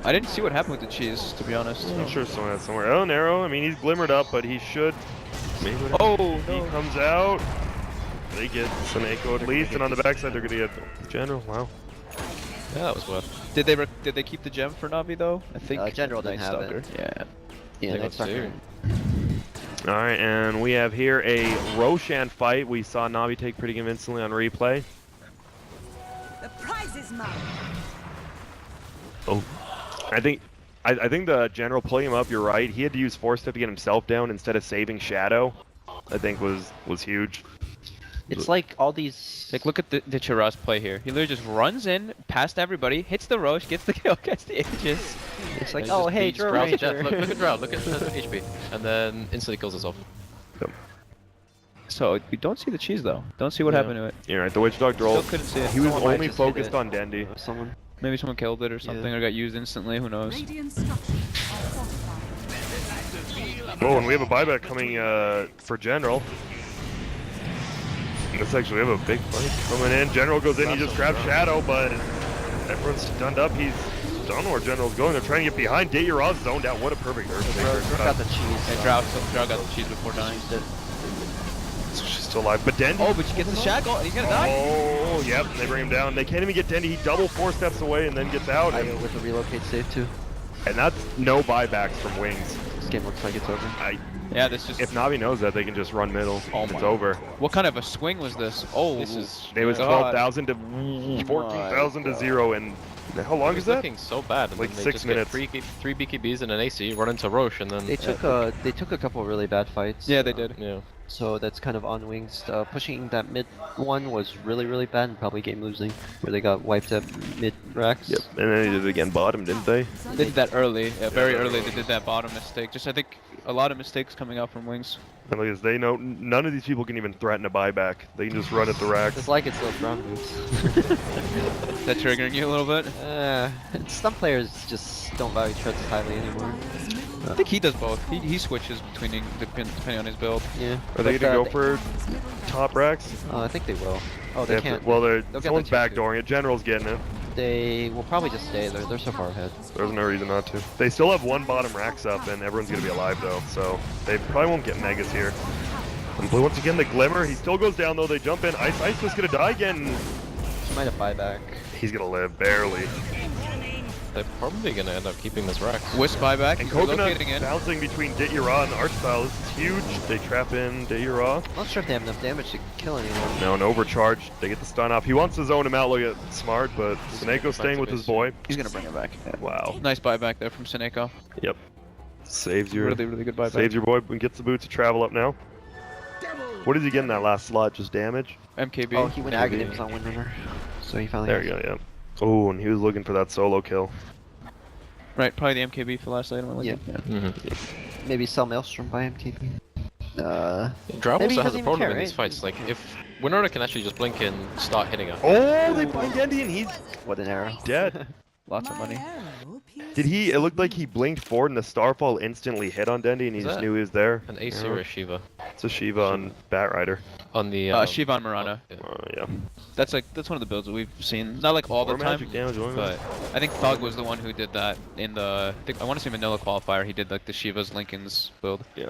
I didn't see what happened with the cheese, to be honest. I'm sure someone has somewhere. Oh, Narrow. I mean, he's glimmered up, but he should. Maybe Oh, he no. comes out. They get Seneko at least, and on the backside they're gonna get General. Wow. Yeah, that was worth. Did they keep the gem for Navi though? I think General didn't have it. Yeah. Yeah, They that's got not two. All right, and we have here a Roshan fight. We saw Navi take pretty convincingly on replay. The prize is mine. Oh, I think the General pulling him up. You're right. He had to use 4-step to get himself down instead of saving Shadow. I think was huge. It's like all these. Like, look at the Chiraz play here. He literally just runs in, past everybody, hits the Roche, gets the kill, gets the Aegis. It's like, He oh just hey, beats Drow Drow to death. Ranger. Look at Drow, look at the HP. And then instantly kills himself. So, we don't see the cheese though. Don't see what Yeah. happened to it. You're right. The Witch Doctor Still roll. couldn't see it. He was Someone might only just hit focused it. on Dendy. Someone. Maybe someone killed it or something, or got used instantly, who knows. Radiant structures are fortified. Oh, and we have a buyback coming for General. Let's actually have a big fight coming in. General goes in, he just grabs Shadow, but everyone's stunned up. He's don't know where General's going. They're trying to get behind. Dayuraz zoned out. What a perfect Drow Earthshaker. got the cheese. And Drow got the cheese before dying. She's still alive. But Dendy. Oh, but she gets the shackle, and he's gonna die. Oh, yep. They bring him down. They can't even get Dendy. He double 4 steps away and then gets out. I go with the relocate save too. And that's no buybacks from Wings. This game looks like it's over. Yeah, this just. If Navi knows that, they can just run middle. Oh It's my. over. What kind of a swing was this? Oh, This is... It was God. 12,000 to 14,000 to 0, and Now, how long is It's that? looking so bad, and Like then they 6 just minutes. get three BKBs and an AC, run into Roche, and then They took a couple really bad fights. Yeah, they did. yeah. So that's kind of on Wings. Pushing that mid one was really bad and probably game losing, where they got wiped at mid racks. Yep. And then they did it again bottom, didn't they? They did that early, very early. They did that bottom mistake. Just I think a lot of mistakes coming out from Wings. And look at this, they know none of these people can even threaten a buyback. They can just run at the racks. It's like it's those ground moves. Is that triggering you a little bit? Some players just don't value treads as highly anymore. I think he does both. He switches between depending on his build. Yeah. Are they But, gonna go for top racks? I think they will. Oh, they can't. Well, They'll get someone's the 2-2. backdooring it. General's getting it. They will probably just stay. They're so far ahead. There's no reason not to. They still have one bottom racks up, and everyone's gonna be alive though, so they probably won't get megas here. And once again, the Glimmer. He still goes down though. They jump in. Ice was gonna die again. She might have buyback. He's gonna live barely. They're probably gonna end up keeping this rack. Wisp buyback. And They're Coconut locating in. bouncing between Dityara and Archstyle. This is huge. They trap in Dityara. Not sure if they have enough damage to kill anyone. Now an overcharge. They get the stun off. He wants to zone him out. Look at Smart, but Seneco's staying with his boy. He's gonna bring it back. Wow. Nice buyback there from Seneko. Yep. Saves your Really good buyback. saves your boy and gets the boot to travel up now. What did he get in that last slot? Just damage? MKB. Oh, he went Maybe. Aghanim on Windrunner. So he finally There you go, yeah. Oh, and he was looking for that solo kill. Right, probably the MKB for last item. Yeah. Maybe sell Maelstrom by MKB. Drow Maybe he also has doesn't a even problem care, in these right? fights. Like, if Winona can actually just blink and start hitting her. Oh, they find Dendy and he's What an arrow. dead. Lots of money. Did he? It looked like he blinked forward and the Starfall instantly hit on Dendy and he Is just that knew he was there. An AC or a Shiva. It's a Shiva on Batrider. On the Shiva on Murana. yeah. Yeah. That's one of the builds that we've seen. Not like all the More time, magic damage, more but I think Thug was the one who did that in the. I want to say Manila qualifier. He did like the Shiva's Lincoln's build. Yeah.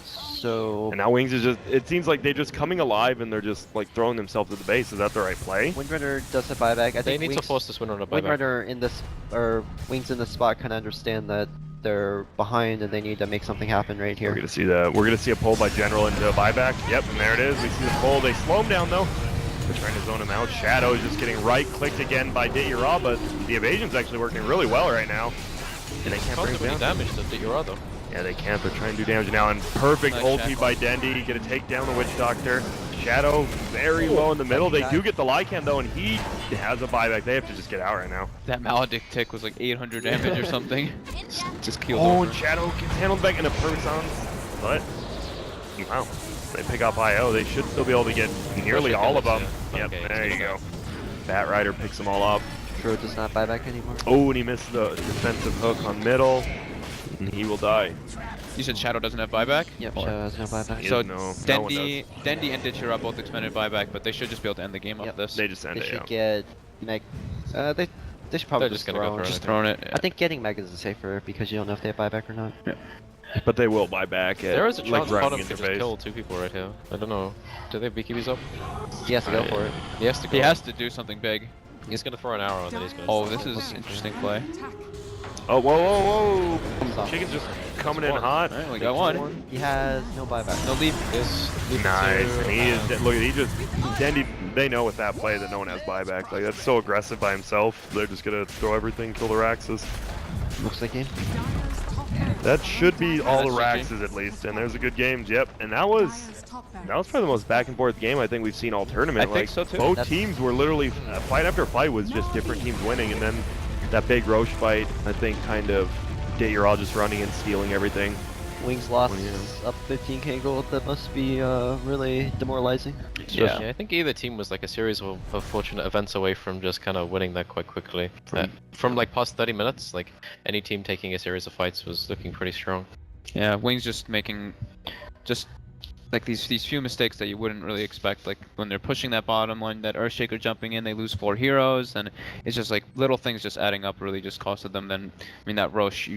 So And now Wings is just, it seems like they're just coming alive and they're just like throwing themselves at the base. Is that the right play? Windrunner does a buyback. I They think need to Wings, force this Winona buyback. Windrunner in this, or Wings in this spot kind of understand that they're behind and they need to make something happen right We're here. gonna see that. We're gonna see a pull by General into a buyback. Yep, and there it is. We see the pull. They slow him down though. They're trying to zone him out. Shadow is just getting right-clicked again by Dityara, but the evasion's actually working really well right now. And they can't bring Can't him do down. any damage to Dityara though. Yeah, they can't. They're trying to do damage now. And perfect Nice ulti shackle. by Dendy. Gonna take down the Witch Doctor. Shadow very low in the middle. They do get the Lycan though, and he has a buyback. They have to just get out right now. That Maledict tick was like 800 damage or something. Just killed Oh, over. and Shadow gets handled back in a Persons. But, wow. They pick up IO. They should still be able to get nearly all of them. Yeah. Yep, Okay, there it's you good. go. Batrider picks them all up. Dro does not buyback anymore. Oh, and he missed the defensive hook on middle. And he will die. You said Shadow doesn't have buyback? Yep, Or- Shadow has no buyback. Yeah. So no one Dendy and Dityara both expended buyback, but they should just be able to end the game Yep. off this. They just end They it, should yeah. get Meg. They should probably They're just gonna go throw for it. it. Just throwing it. I think getting Megas is safer because you don't know if they have buyback or not. But they will buy back at, There is a like, chance right bottom in could the just face. kill two people right here. I don't know. Do they have BKBs up? He has to go for it. He has to go. He has to do something big. He's gonna throw an arrow and then he's gonna. Oh, this is interesting play. Oh, whoa. Stop. Chicken's just coming in one. hot. Alright, we got one. He has no buyback. No leave. Nice. And he is, look, he just, Dendy, they know with that play that no one has buyback. Like, that's so aggressive by himself. They're just gonna throw everything, kill the Raxes. Looks like game. That should be all the That should Raxes at least. And there's a good game. Yep. And that was probably the most back and forth game I think we've seen all tournament. I think so, too. Both That's- teams were literally, fight after fight was just different teams winning. And then that big Roche fight, I think kind of, you're all just running and stealing everything. Wings lost Yeah. up 15k gold. That must be really demoralizing. Yeah, I think either team was like a series of fortunate events away from just kind of winning that quite quickly. From like past 30 minutes, like any team taking a series of fights was looking pretty strong. Yeah, Wings just making like these few mistakes that you wouldn't really expect. Like when they're pushing that bottom line, that Earthshaker jumping in, they lose 4 heroes, and it's just like little things just adding up really just costed them. Then I mean that Roche,